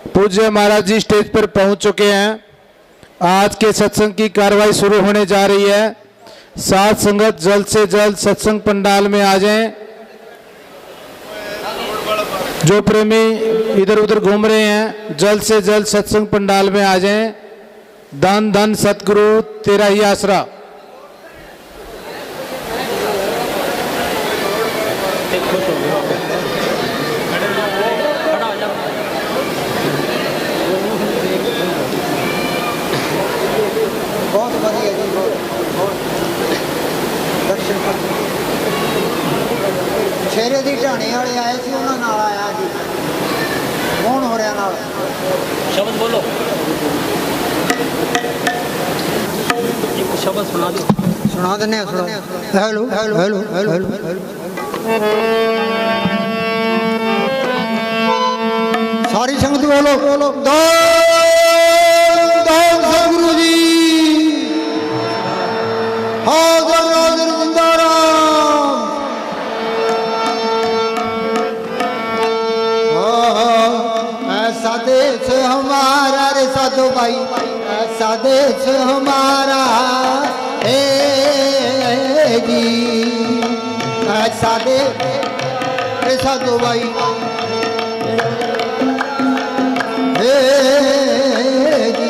पूज्य महाराज जी स्टेज पर पहुंच चुके हैं। आज के सत्संग की कार्रवाई शुरू होने जा रही है। साध संगत जल्द से जल्द सत्संग पंडाल में आ जाएं। जो प्रेमी इधर उधर घूम रहे हैं जल्द से जल्द सत्संग पंडाल में आ जाएं। धन धन सतगुरु तेरा ही आसरा। बहुत बढ़िया जी, बहुत दर्शन शेरे दी ढाणी वाले आए थे, उन्होंने नाल आया जी। कौन हो रहा नाल? शब्द बोलो, एक शब्द सुना दो। सुना देने। Hello hello hello hello hello. सारी संगत बोलो बोलो। सतगुरु जी हाजर नाजर जिंदाराम। ऐसा देश हमारा रे साधु भाई, ऐसा देश हमारा जी। ऐसा देश रे साधु भाई जी।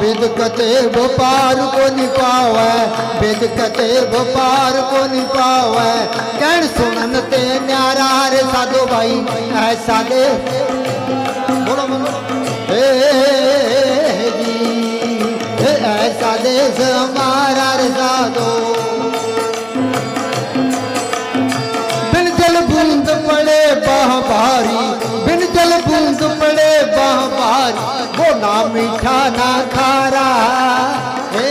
वेद कते व्यापार को निपावे, वेद कते व्यापार को निपावे। कहन सुनन ते न्यारा रे साधु भाई, ऐसा दे बोलो बोलो जी। ऐसा देश हमारा रे साधु। बिन जल बूंद पड़े बाह भारी, बिन जल बूंद पड़े बाह भारी। वो ना मीठा ना खारा जी।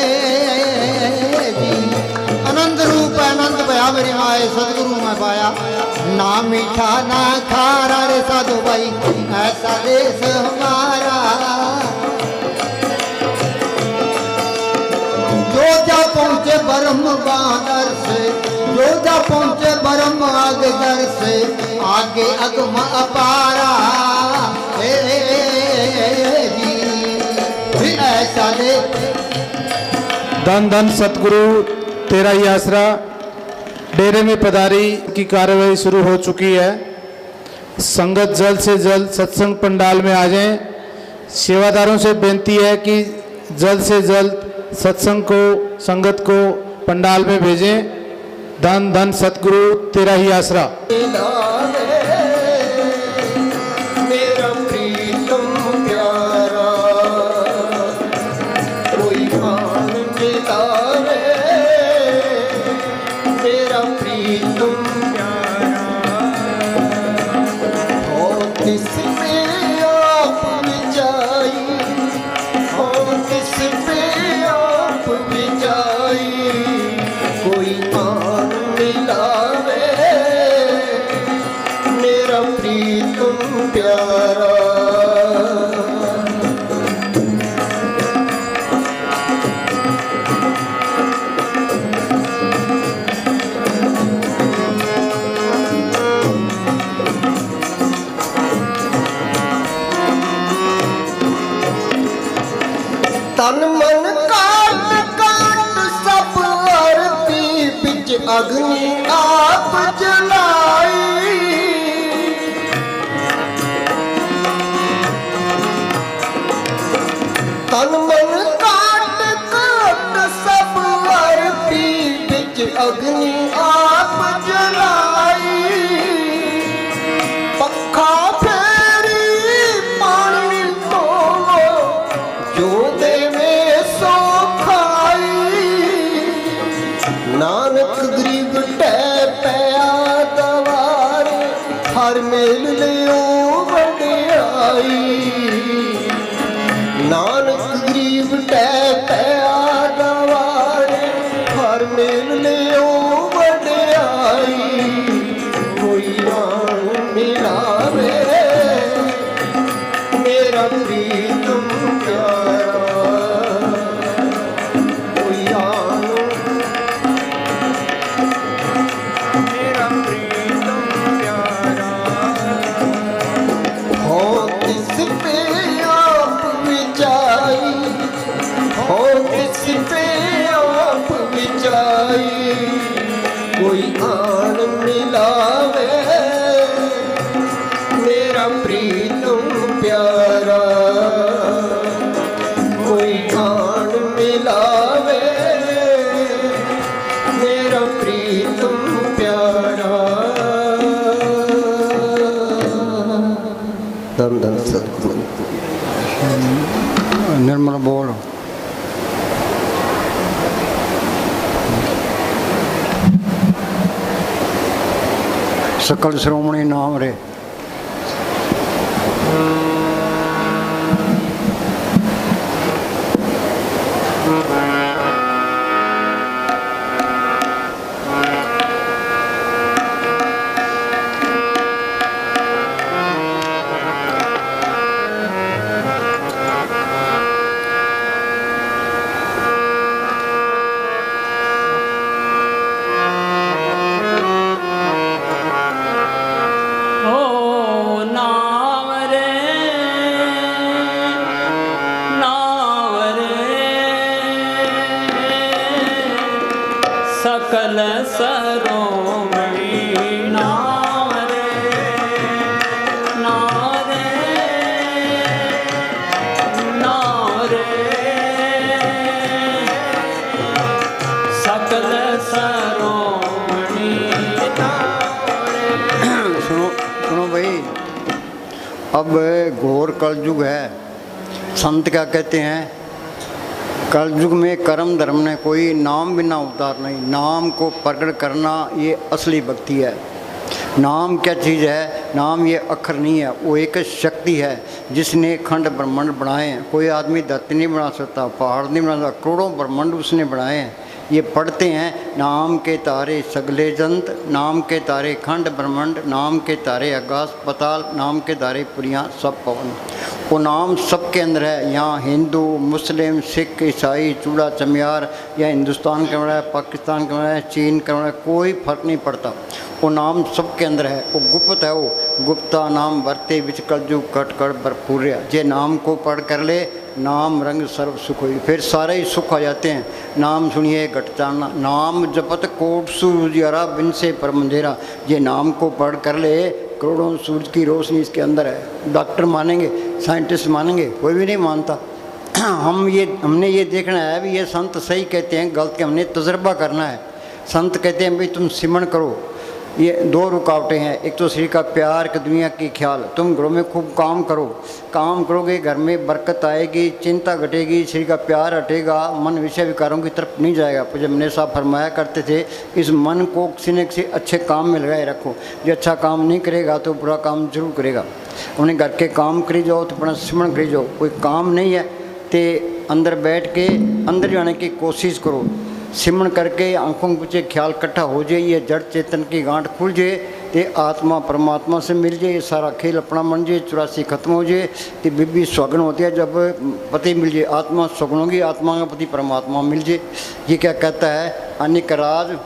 आनंद रूप आनंद पाया मेरी माए सदगुरु में पाया। ना मीठा ना खारा रे साधु भाई, ऐसा देश हमारा। जो जा पहुँचे ब्रह्म बादर से, जो जा पहुँचे ब्रह्म आगे दर से। आगे अगम अपारा जी। ऐसा दे धन धन सतगुरु तेरा ही आसरा। डेरे में पधारी की कार्यवाही शुरू हो चुकी है। संगत जल्द से जल्द सत्संग पंडाल में आ जाएं। सेवादारों से बेनती है कि जल्द से जल्द सत्संग को संगत को पंडाल में भेजें। धन धन सतगुरु तेरा ही आसरा। मेरा प्रीतम प्यारा कोई मान मिलावे। मेरा प्रीतम प्यारा हो किस पे आप विजाई, हो किस पे आप विजाई। कोई मान मिलावे मेरा प्रीतम प्यारा। तन मन काट काट सब आरती बिच अग्नि आप जलाई। तन मन काट काट सब आरती बिच अग्नि आप जलाई। पखा फेरी पानी पाओ, जो देवे सो खाई। नानक गरीब टै पया दवार, हर मेल लियो वडियाई। नानक गरीब टै पया दवार, हर मेल लियो वडियाई। कोई आन मिलावे मेरा प्रीतम प्यारा। कोई आन आई, कोई आन मिलावे मेरा प्रीतम प्यारा, कोई आन मिलावे मेरा प्रीतम प्यारा। धन धन सतगुरु। निर्मल बोल। सकल श्रोमणी नाम रे। सकल सरोमणि नाम रे, नाम रे, नाम रे, सकल सरोमणि नाम रे। सुनो सुनो भाई, अब घोर कलयुग है। संत क्या कहते हैं? कलयुग में कर्म धर्म ने कोई नाम बिना उतार नहीं। नाम को प्रकट करना ये असली भक्ति है। नाम क्या चीज़ है? नाम ये अक्षर नहीं है, वो एक शक्ति है जिसने खंड ब्रह्मांड बनाए हैं। कोई आदमी धरती नहीं बना सकता, पहाड़ नहीं बना सकता, करोड़ों ब्रह्मांड उसने बनाए हैं। ये पढ़ते हैं, नाम के तारे सगले जंत, नाम के तारे खंड ब्रह्मांड, नाम के तारे आकाश पताल, नाम के तारे पुरियाँ सब पवन। वो नाम सबके अंदर है। यहाँ हिंदू मुस्लिम सिख ईसाई चूड़ा चमियार या हिंदुस्तान का बना है, पाकिस्तान का बना है, चीन का बना है, कोई फर्क नहीं पड़ता। वो नाम सबके अंदर है। वो गुप्त है। वो गुप्ता नाम बरते बिच कलयुग कट कर भरपूर। जे नाम को पढ़ कर ले, नाम रंग सर्व सुख हुई। फिर सारे ही सुख आ जाते हैं। नाम सुनिए घट जाना, नाम जपत कोट सूरज यारा बिन से पर मंदेरा। ये नाम को पढ़ कर ले, करोड़ों सूरज की रोशनी इसके अंदर है। डॉक्टर मानेंगे, साइंटिस्ट मानेंगे, कोई भी नहीं मानता। हमने ये देखना है भी ये संत सही कहते हैं गलत के, हमने तजर्बा करना है। संत कहते हैं भाई तुम सिमरन करो। ये दो रुकावटें हैं, एक तो शरीर का प्यार कि दुनिया की ख्याल। तुम घरों में खूब काम करो, काम करोगे घर में बरकत आएगी, चिंता घटेगी, शरीर का प्यार हटेगा, मन विषय विकारों की तरफ नहीं जाएगा। जब मैंने साहब फरमाया करते थे इस मन को किसी न किसी अच्छे काम में लगाए रखो। जो अच्छा काम नहीं करेगा तो बुरा काम जरूर करेगा। अपने घर के काम करी जाओ तो अपना सिमरन करी जाओ। कोई काम नहीं है तो अंदर बैठ के अंदर जाने की कोशिश करो। सिमरन करके आंखों के पीछे ख्याल इकट्ठा हो जाए, ये जड़ चेतन की गांठ खुल जाए तो आत्मा परमात्मा से मिल जाए, सारा खेल अपना बन जाए, 84 खत्म हो जाए तो बीबी स्वग्न होती है। जब पति मिल जाए आत्मा स्वग्न होगी, आत्मा का पति परमात्मा मिल जाए। ये क्या कहता है? अनिक राज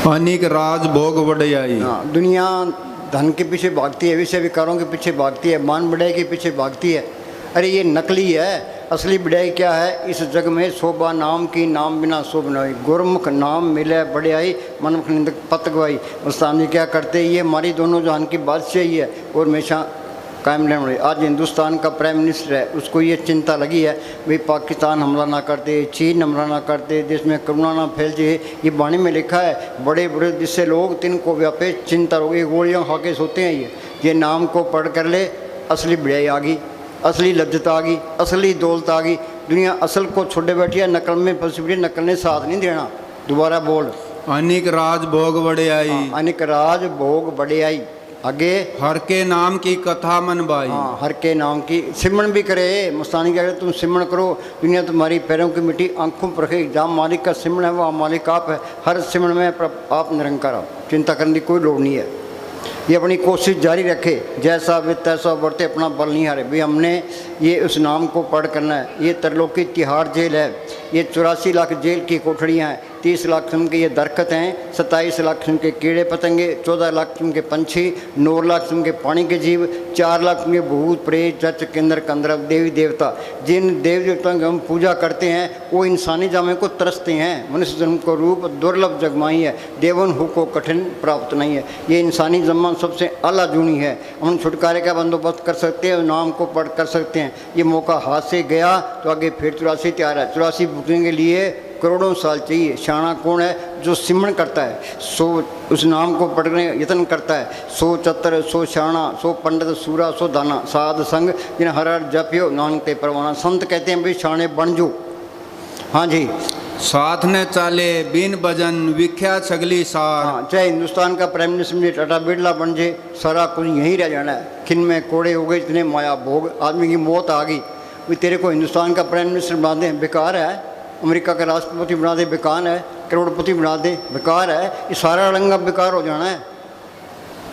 अनिक राज भोग बढ़ियाई। हाँ, दुनिया धन के पीछे भागती है, विषय विकारों के पीछे भागती है, मान बढ़ाई के पीछे भागती है। अरे ये नकली है। असली बढ़ाई क्या है? इस जग में शोभा नाम की, नाम बिना शोभ न हुई। गुरमुख नाम मिले बढ़ियाई, मनमुख निंदक पत गवाई। उस्ताद जी क्या करते? ये हमारी दोनों जहान की बादशाही है और हमेशा कायम रहने वाली। आज हिंदुस्तान का प्राइम मिनिस्टर है, उसको ये चिंता लगी है भाई पाकिस्तान हमला ना कर दे, चीन हमला ना कर दे, देश में करुणा ना फैल जाए। ये वाणी में लिखा है, बड़े बड़े जिससे लोग तिनको व्यापे चिंता रोगे, गोलियाँ खा के सोते हैं। ये नाम को पढ़ कर ले, असली बढ़ियाई आ गई, असली लज्जत आ गई, असली दौलत आ गई। दुनिया असल को छोड़े बैठी है, नकल में फंसी बैठी, नकल ने साथ नहीं देना। दोबारा बोल। अनिक राज भोग बढ़ियाई। अनिक राज भोग बढ़ियाई। आगे हर के नाम की कथा मन बाई। हाँ, हर के नाम की सिमरन भी करे। मस्तानी क्या करे? तुम सिमरन करो, दुनिया तुम्हारी पैरों की मिट्टी आंखों पर रखे। जहाँ मालिक का सिमरन है वहाँ मालिक आप है। हर सिमरन में आप निरंकार हो, चिंता करने की कोई लोड़ नहीं है। ये अपनी कोशिश जारी रखे, जैसा भी तैसा बढ़ते, अपना बल नहीं हारे। भाई हमने ये उस नाम को पढ़ करना है। ये तरलोकी तिहाड़ जेल है, ये 84 लाख जेल की कोठड़ियाँ हैं। 30 लाख किस्म के ये दरख्त हैं, 27 लाख किस्म के कीड़े पतंगे, 14 लाख किस्म के पंछी, 9 लाख किस्म के पानी के जीव, 4 लाख किस्म के भूत प्रेत जच केंद्र कंदरव देवी देवता। जिन देवी देवताओं की हम पूजा करते हैं वो इंसानी जामे को तरसते हैं। मनुष्य जन्म को रूप दुर्लभ जगमाई है, देवन हु को कठिन प्राप्त नहीं है। ये इंसानी जन्म सबसे आला जूनी है। हम छुटकारे का बंदोबस्त कर सकते हैं, नाम को पढ़ कर सकते हैं। ये मौका हाथ से गया तो आगे फिर 84 तैयार है। 84 बुकने के लिए करोड़ों साल चाहिए। शाना कौन है? जो सिमरन करता है, सो उस नाम को पढ़ने यत्न करता है। 100 चतर 100 शाना 100 पंडित सूरा 100 दाना साध संग जिन हर हर जपियो नानक ते परवाना। संत कहते हैं भाई शाने बन जो। हाँ जी, साथ ने चाले बिन भजन विख्या छगली सार। हाँ, चाहे हिंदुस्तान का प्राइम मिनिस्टर मुझे टाटा बिरला बन जाए, सारा कुछ यहीं रह जाना है। खिन में कोड़े हो गए, इतने माया भोग, आदमी की मौत आ गई। भाई तेरे को हिंदुस्तान का प्राइम मिनिस्टर बना दें, बेकार है। अमेरिका का राष्ट्रपति बना दे, बेकार है। करोड़पति बना दे, बेकार है। ये सारा रंगा बेकार हो जाना है।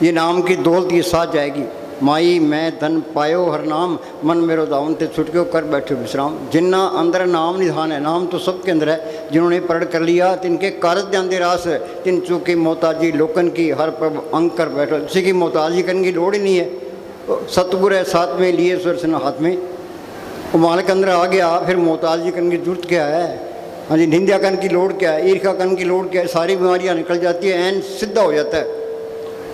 ये नाम की दौलत ये साथ जाएगी। माई मैं धन पायो हर नाम मन मेरो दावन ते छुटक्यो कर बैठो विश्राम। जिन्ना अंदर नाम निधान है, नाम तो सबके अंदर है। जिन्होंने प्रण कर लिया तिनके कारज ध्यान दे रास, तिन चूकी मोहताजी लोकन की हर प्रभ अंग कर बैठो। किसी की मोहताजी करने की लोड़ ही नहीं है। सतगुरु है साथ में लिए सुरसना हाथ में, वो मालिक अंदर आ गया, फिर मोहताजी करने की जरूरत क्या है? हाँ जी, निंदा करने की लोड़ क्या है? ईर्ष्या करने की लोड़ क्या है? सारी बीमारियाँ निकल जाती है, एन सीधा हो जाता है।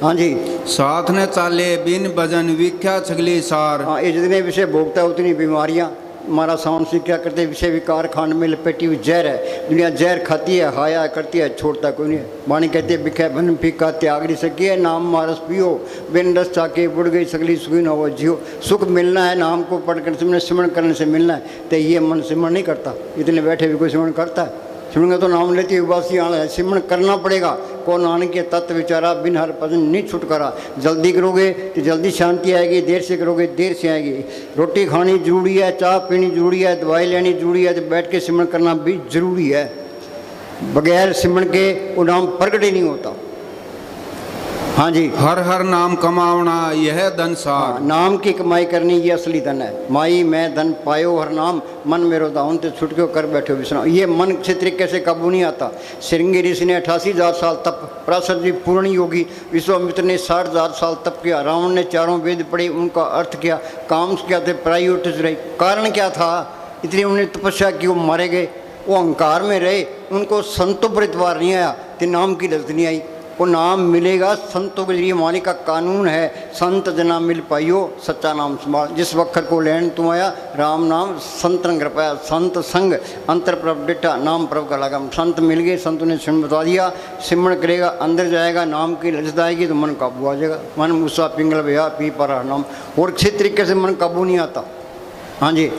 हाँ जी, साथ ने चाले बिन भजन विख्या छगली सार। हाँ, ये जितने विषय भोगता है उतनी बीमारियाँ। हमारा साउंड से क्या करते हैं? विषय विकार खांड में लपेटी हुई जहर है। दुनिया जहर खाती है, हाया करती है, छोड़ता कोई नहीं है। वाणी कहती है बिखै बन फीका त्याग नहीं सकी है, नाम मारस पियो बिन रस चाके बुढ़ गई सगली सुखी न हो जियो। सुख मिलना है नाम को पढ़कर सिमरन करने से मिलना है। तो ये मन सिमरन नहीं करता। इतने बैठे भी कोई सिमरन करता है? सिमरन तो नाम लेती है उबासी आना है। सिमरन करना पड़ेगा। को नानक के तत्व विचारा बिन हर भजन नहीं छुटकारा। जल्दी करोगे तो जल्दी शांति आएगी, देर से करोगे देर से आएगी। रोटी खानी जरूरी है, चाय पीनी जरूरी है, दवाई लेनी जरूरी है, तो बैठ के सिमरन करना भी जरूरी है। बगैर सिमरन के वो नाम प्रकट ही नहीं होता। हाँ जी, हर हर नाम कमावना यह धन सार। हाँ, नाम की कमाई करनी ये असली धन है। माई मैं धन पायो हर नाम मन मेरो दाउन ते छुटक्यो कर बैठो विश्राम। ये मन किसी तरीके से काबू नहीं आता। श्रृंगी ऋषि ने 88,000 साल तप, पराशर जी पूर्ण योगी, विश्वामित्र ने 60,000 साल तप किया, रावण ने 4 वेद पढ़े, उनका अर्थ किया, काम क्या थे पराई उठ रही। कारण क्या था? इतनी उन्होंने तपस्या की, वो मारे गए, वो अहंकार में रहे, उनको संतों पर इतवार नहीं आया, तो नाम की लत नहीं आई। वो नाम मिलेगा संतों के जरिए। मानी का कानून है, संत जना मिल पाइयो सच्चा नाम संभाल। जिस वक्त को लेन तुम आया राम नाम संत रंग पाया। संत संग अंतर प्रभ डिठा नाम प्रभ का लागम। संत मिल गए, संतों ने सिमरन बता दिया, सिमरन करेगा, अंदर जाएगा, नाम की लज्जत आएगी तो मन काबू आ जाएगा। मन मूसा पिंगल भैया पी पर नाम। और किसी तरीके से मन काबू नहीं आता। हाँ जी,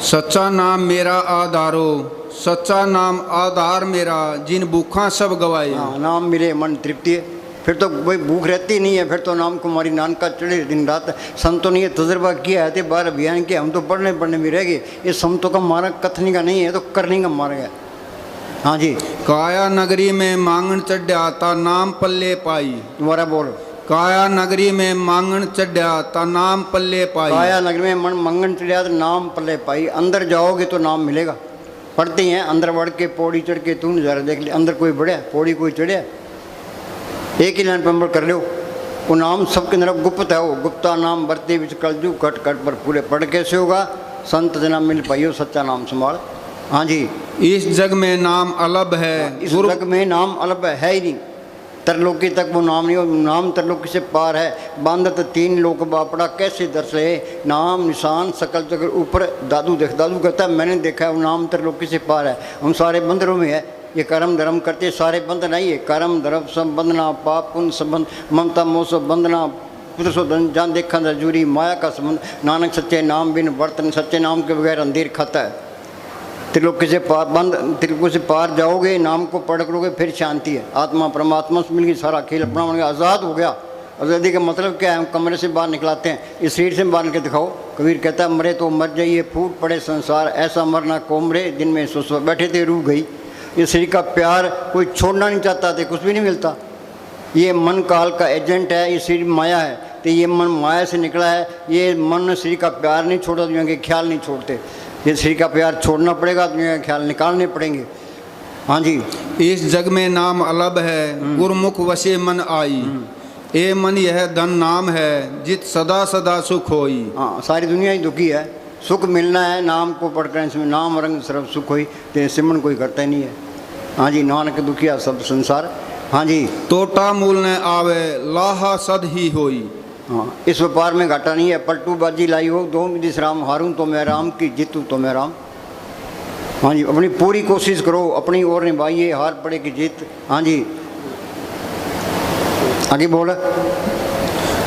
सच्चा नाम मेरा आधारो, सच्चा नाम आधार मेरा, जिन भूखा सब गवाए। हाँ, नाम मिले मन तृप्ति है। फिर तो कोई भूख रहती नहीं है। फिर तो नाम कुमारी नानक का चढ़े दिन रात। संतों ने ये तजुर्बा किया है, 12 अभियान किया, हम तो पढ़ने में रह गए। ये संतों का मार्ग कथनी का नहीं है, तो करने का मार्ग है। हाँ जी, काया नगरी में मांगन चढ़ा ता नाम पल्ले पाई। दोबारा बोल। काया नगरी में मांगन चढ़ा ता नाम पल्ले पाई। काया नगरी में मन मंगन चढ़ा तो नाम पल्ले पाई। अंदर जाओगे तो नाम मिलेगा। पढ़ते हैं अंदर बढ़ के पौड़ी चढ़ के, तू नज़ारा देख ले। अंदर कोई बढ़िया पौड़ी कोई चढ़िया, एक ही लाइन पर कर लो। वो नाम सबके अंदर गुप्त है। वो गुप्ता नाम बरते बिच कलजू कट कट पर पूरे। पढ़ कैसे होगा? संत जना मिल पाइयो सच्चा नाम संभाल। हाँ जी, इस जग में नाम अलग है। इस जग में नाम अलग है ही नहीं। तरलोकी तक वो नाम नहीं हो। नाम तरलोकी से पार है। बांधत 3 लोक बापड़ा कैसे दर्शे, नाम निशान सकल जगह ऊपर। दादू देख, दादू कहता है मैंने देखा है, वो नाम तरलोकी से पार है। हम सारे बंदरों में है। ये कर्म धर्म करते सारे बंध नहीं है। कर्म धर्म सब बंधना, पाप पुण्य संबंध, ममता मोह सब बंधना, पुत्र सो धन जान देखा जरूरी, माया का संबंध। नानक सच्चे नाम बिन बर्तन, सच्चे नाम के बगैर अंधेर खाता है। त्रिलोकी से पार बंद, त्रिलोकी से पार जाओगे, नाम को पढ़ करोगे, फिर शांति है। आत्मा परमात्मा से मिल गई, सारा खेल अपना बन गया, आज़ाद हो गया। आज़ादी का मतलब क्या है? हम कमरे से बाहर निकलाते हैं, इस शरीर से बाहर के दिखाओ। कबीर कहता है मरे तो मर जाइए, फूट पड़े संसार, ऐसा मरना कोमरे, दिन में सुसवा। बैठे थे रूह गई। ये शरीर का प्यार कोई छोड़ना नहीं चाहता थे, कुछ भी नहीं मिलता। ये मन काल का एजेंट है, ये शरीर माया है, तो ये मन माया से निकला है। ये मन शरीर का प्यार नहीं छोड़ता, दुनिया के ख्याल नहीं छोड़ते। ये शरीर का प्यार छोड़ना पड़ेगा, दुनिया के ख्याल निकालने पड़ेंगे। हाँ जी। इस जग में नाम अलग है, गुरमुख वशे मन आई। ए मन यह धन नाम है, जित सदा सदा सुख होई। हाँ, सारी दुनिया ही दुखी है, सुख मिलना है नाम को पढ़कर, इसमें नाम रंग सर्व सुख होई, तो सिमरन कोई करता ही नहीं है। हाँ जी, नानक दुखिया सब संसार। हाँ जी। तोटा मूल न आवे, लाहा सद ही होई। हाँ, इस व्यापार में घाटा नहीं है। पलटू बाजी लाई हो, दो दिस राम, हारूं तो मैं राम की, जीतूं तो मैं राम। हाँ जी, अपनी पूरी कोशिश करो, अपनी ओर निभाइए, हार पड़े की जीत। हाँ जी, आगे बोल।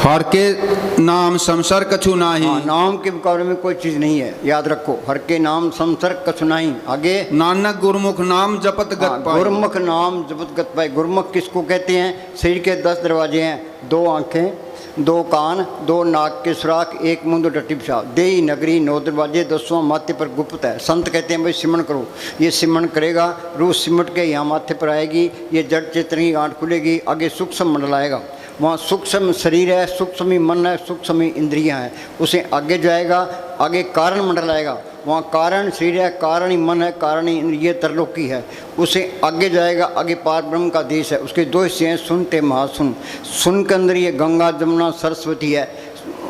हर के नाम संसार कछु नाही। हाँ, नाम के मुकाबले में कोई चीज़ नहीं है, याद रखो। हर के नाम संसार कछु नहीं। आगे, नानक गुरमुख नाम जपत गत पाए। गुरमुख नाम जपत गत पाए। गुरमुख किसको कहते हैं? शरीर के 10 दरवाजे हैं, 2 आँखें, 2 कान, 2 नाक के सुराख, 1 मुंह, 2 टट्टी पेशाब। देही नगरी 9 दरवाजे, 10वां माथे पर गुप्त है। संत कहते हैं भाई सिमरन करो। ये सिमरन करेगा, रूह सिमट के यहाँ माथे पर आएगी, ये जड़ चेतन की गांठ खुलेगी, आगे सूक्ष्म मंडल आएगा। वहाँ सूक्ष्म शरीर है, सूक्ष्म मन है, सूक्ष्म इंद्रियाँ हैं। उसे आगे जाएगा, आगे कारण मंडल आएगा, वहाँ कारण शरीर है, कारण ही मन है, कारण ही इंद्रिय तरलोकी है। उसे आगे जाएगा, आगे पार ब्रह्म का देश है। उसके 2 हिस्से हैं, सुनते महासुन। सुन के अंदर ये गंगा जमुना सरस्वती है,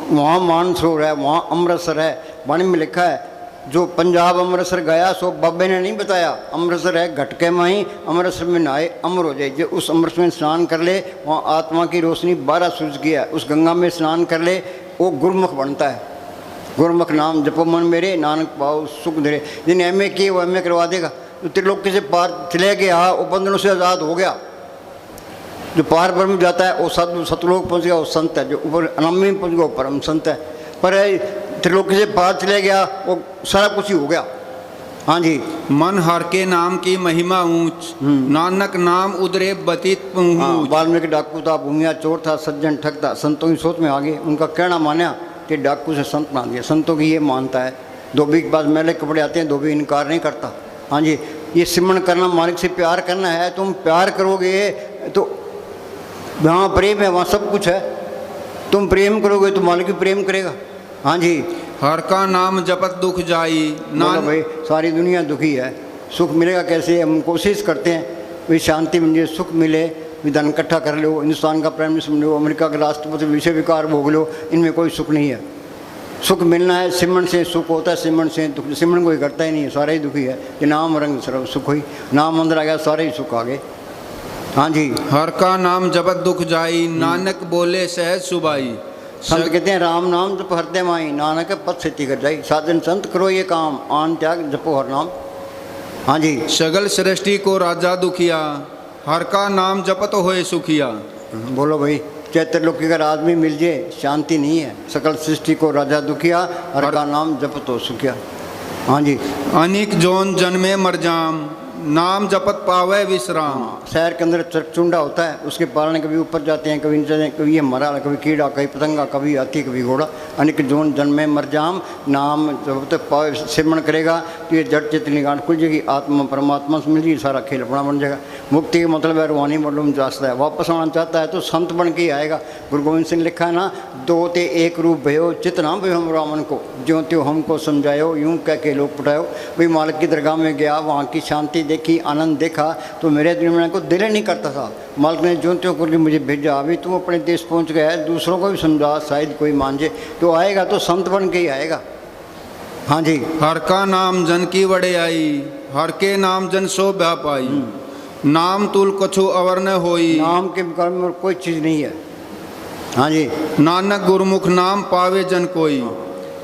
वहाँ मानसरोवर है, वहाँ अमृतसर है। वाणी में लिखा है, जो पंजाब अमृतसर गया सो बाबे ने नहीं बताया। अमृतसर है घटके माही, अमृतसर में नहाए अमर हो जाए। जो उस अमृतसर में स्नान कर ले, वहाँ आत्मा की रोशनी 12 सूरज की है। उस गंगा में स्नान कर ले, वो गुरमुख बनता है। गुरमुख नाम जपो मन मेरे, नानक पाओ सुख धरे। जिन MA किए वो MA करवा देगा। जो त्रिलोकी से पार चले गया, वो बंधनों से आज़ाद हो गया। जो पार ब्रह्म जाता है वो सतलोक पहुँच गया, वो संत है। जो ऊपर अनामी में पहुँच गया वो परम संत है। पर त्रिलोकी से पार चले गया, वो सारा कुछ ही हो गया। हाँ जी। मन हर के नाम की महिमा ऊंच, नानक नाम उदरे बतीत पहुंच। वाल्मीकि डाकू था, भूमिया चोर था, सज्जन ठग था। संतों की सोच में आ गए, उनका कहना माना कि डाकू से संत बना दिया। संतों की ये मानता है। धोबी के पास मैले कपड़े आते हैं, धोबी इनकार नहीं करता। हाँ जी, ये सिमरन करना, मालिक से प्यार करना है। तुम प्यार करोगे तो जहाँ प्रेम है वहाँ सब कुछ है। तुम प्रेम करोगे तो मालिक भी प्रेम करेगा। हाँ जी। हर का नाम जपत दुख जाई। नान भाई, सारी दुनिया दुखी है, सुख मिलेगा कैसे? हम कोशिश करते हैं भाई शांति मिले, सुख मिले, धन इकट्ठा कर लो, हिंदुस्तान का प्राइम मिनिस्टर बन लो, अमेरिका का राष्ट्रपति, विषय विकार भोग लो, इनमें कोई सुख नहीं है। सुख मिलना है, सिमरन से सुख होता है, सिमरन से दुख। सिमरन कोई करता ही नहीं है, सारा ही दुखी है। कि नाम रंग सर्व सुख हुई, नाम अंदर आ गया, सारे ही सुख आ गए। हाँ जी। हर का नाम जपत दुख जाई, नानक बोले सहज सुबाई। संत कहते हैं राम नाम जप हरदय माई, नानक पथ सिद्धि कर जाई। साधन संत करो ये काम, आन त्याग जपो हर नाम। हाँ जी। सगल सृष्टि को राजा दुखिया, हर का नाम जपत होए सुखिया। बोलो भाई, चैत्रलोकी का राज भी मिल जाए, शांति नहीं है। सकल सृष्टि को राजा दुखिया, हर का नाम जप तो सुखिया। हाँ जी। अनेक जोन जन्मे मर जाम, नाम जपत पावे विश्राम। शहर के अंदर चरचुंडा होता है, उसके पालने कभी ऊपर जाते हैं, कभी नीचे जाते हैं, कभी ये मरा, कभी कीड़ा, कभी पतंगा, कभी हाथी, कभी घोड़ा। अनेक जोन जन्मे मर जाम, नाम जब पावे सिमरन करेगा तो ये जड़ चेतनी गांठ खुल जाएगी, आत्मा परमात्मा से मिल जाएगी, सारा खेल अपना बन जाएगा। मुक्ति का मतलब है रूहानी मंडल में जाता है। वापस आना चाहता है तो संत बन के ही आएगा। गुरु गोविंद सिंह लिखा है ना, 2 ते 1 रूप भयो, चितना भयो हम रामन को, ज्यों त्यों हमको समझायो, यूं कह के लोग पटायो। भाई मालिक की दरगाह में गया, वहाँ की शांति देखी, आनंद देखा, तो मेरे दिल में को दिल नहीं करता था। मालिक ने ज्यों त्यों करके मुझे भेजा। अभी तुम अपने देश पहुँच गया है, दूसरों को भी समझा, शायद कोई मान जाए। तो आएगा तो संत बन के ही आएगा। हाँ जी। हर का नाम जन की वड़े आई, हर के नाम जन सो ब्या पाई। नाम तुल कछु अवर न होई, नाम के मुकाबले में कोई चीज़ नहीं है। हाँ जी। नानक गुरमुख नाम पावे जन कोई।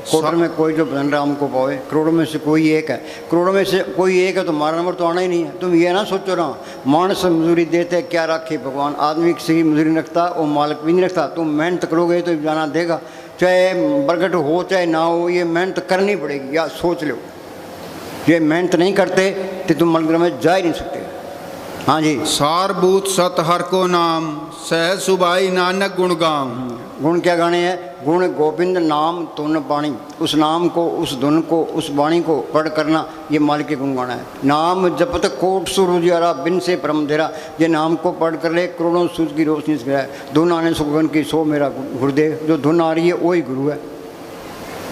करोड़ों में कोई जो भजन राम को पावे, करोड़ों में से कोई एक है। करोड़ों में से कोई एक है तो हमारा नंबर तो आना ही नहीं है। तुम ये ना सोचो ना, मानस मजदूरी देते क्या रखे भगवान। आदमी किसी मजदूरी रखता, वो मालिक भी नहीं रखता। तुम मेहनत करोगे तो जाना देगा, चाहे बरगट हो चाहे ना हो, ये मेहनत करनी पड़ेगी। या सोच लो, ये मेहनत नहीं करते तो तुम मलग्र में जा ही नहीं सकते। हाँ जी। सारभूत सत हर को नाम, सहज सुबाई नानक गुण गाम। गुण क्या गाने हैं? गुण गोविंद नाम तुन बाणी। उस नाम को, उस धुन को, उस वाणी को पढ़ करना, ये मालिक के गुण गाना है। नाम जपत कोट सूरज बिन से परम धेरा। ये नाम को पढ़ कर ले, करोड़ों सूरज की रोशनी से है। धुन आने सुगन की सो मेरा गुरुदेव। जो धुन आ रही है वही गुरु है।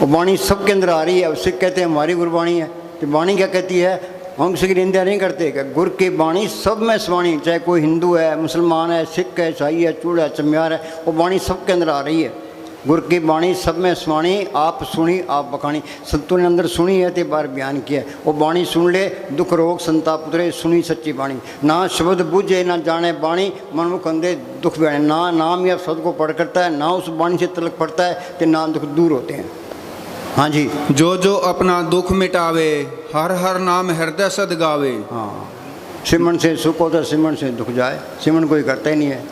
वो वाणी सबके अंदर आ रही है। उससे कहते हैं हमारी गुरबाणी है। तो वाणी क्या कहती है? हम किसी की निंदा नहीं करते कि गुर की बाणी सब में स्वाणी, चाहे कोई हिंदू है, मुसलमान है, सिख है, ईसाई है, चूड़ है, चम्यार है, वो बाणी सबके अंदर आ रही है। गुर की बाणी सब में स्वाणी, आप सुनी आप बखानी। संतों ने अंदर सुनी है तो बार बयान किया। वो बाणी सुन ले, दुख रोग संताप उतरे, सुनी सच्ची बाणी। ना शब्द बूझे ना जाने बाणी, मनमुख अंधे दुख बयाने। ना नाम या शब्द को पढ़ करता है, ना उस बाणी से तलक पड़ता है, तो ना दुख दूर होते हैं। हाँ जी, जो जो अपना दुख मिटावे, हर हर नाम हृदय सद गावे। हाँ, सिमरन से सुख होता, सिमरन से दुख जाए। सिमरन कोई करता ही नहीं है।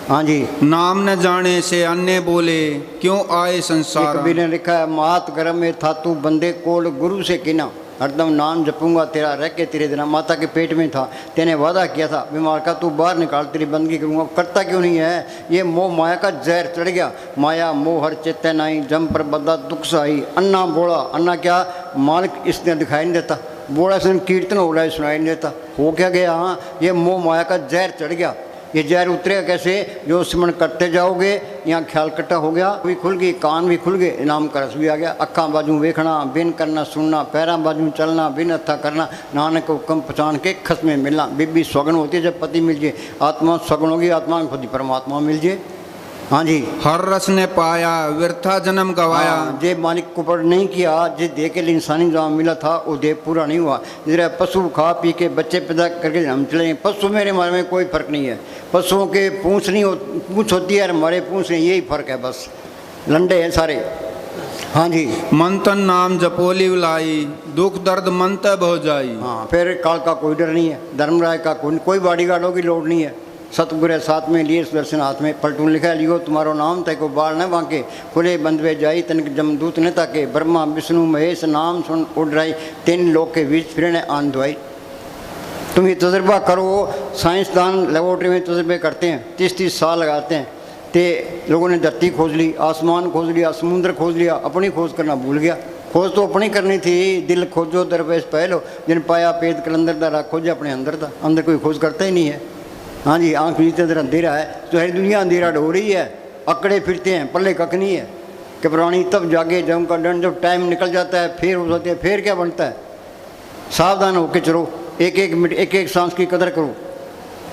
हाँ जी, नाम न जाने से अन्य बोले, क्यों आए संसार। कबीर ने लिखा है, मात गर्भ में था तू बंदे कोल गुरु से किना, हरदम नाम जपूंगा तेरा रह के तेरे दिन। माता के पेट में था, तेने वादा किया था बीमार का, तू बाहर निकाल तेरी बंदगी करूँगा। करता क्यों नहीं है? ये मोह माया का जहर चढ़ गया। माया मोह हर चेतन नाई, जम पर बदा दुख सही। अन्ना बोला, अन्ना क्या मालिक इसने दिखाई नहीं देता, बोला सुन कीर्तन हो रहा है सुनाई नहीं देता। हो क्या गया? हाँ, ये मोह माया का जहर चढ़ गया। ये जहर उतरेगा कैसे? जो सिमरन करते जाओगे, यहाँ ख्याल कट्टा हो गया, भी खुल गई, कान भी खुल गए, इनाम का रस भी आ गया। अखा बाजू वेखना, बिन करना सुनना, पैरा बाजू चलना, बिन हथा करना, नानक को कम पहचान के खस में मिलना। बीबी स्वगन होती है जब पति मिल जाए, आत्मा स्वगन होगी, आत्मा में खुद ही परमात्मा मिल जाए। हाँ जी, हर रस ने पाया, व्यर्था जन्म गवाया। हाँ, जे मालिक को पर नहीं किया, जे दे के लिए इंसानी जहाँ मिला था वो दे पूरा नहीं हुआ। जरा पशु खा पी के बच्चे पैदा करके हम चले, पशु मेरे हमारे में कोई फ़र्क नहीं है। पशुओं के पूँछ नहीं पूँछ होती है, हमारे पूँछ नहीं, यही फ़र्क है बस, लंडे हैं सारे। हाँ जी, मन तन नाम जपोली लाई, दुख दर्द मन तब हो जाई। हाँ, फिर काल का कोई डर नहीं है, धर्मराय का कोई बॉडीगार्डों की लोड नहीं है। सतगुरु साथ में लिए सुदर्शन हाथ में, पलटून लिखा लियो तुम्हारो नाम तय को बाढ़ न बांके, खुले बंद वे जाई तनिक जमदूत न ताके, ब्रह्मा विष्णु महेश नाम सुन उड़ाई, तीन लोग के बीच फिरने आन दुआई। तुम ये तजर्बा करो। साइंसदान लेबोरेटरी में तजर्बे करते हैं, 30-30 साल लगाते हैं। ते लोगों ने धरती खोज ली, आसमान खोज लिया, समुद्र खोज लिया, अपनी खोज करना भूल गया। खोज तो अपनी करनी थी, दिल खोजो दरवेश पहलो, जिन पाया पेद कलंदर दारा खोजे अपने अंदर था। अंदर कोई खोज करता ही नहीं है। हाँ जी, आँख नीचे अंदर अंधेरा है, तो है दुनिया अंधेरा ढो रही है, अकड़े फिरते हैं, पल्ले कख नहीं है। कि प्राणी तब जागे जब उनका दंड, जब टाइम निकल जाता है फिर हो जाते हैं, फिर क्या बनता है? सावधान होकर चलो, एक एक मिनट एक एक सांस की कदर करो।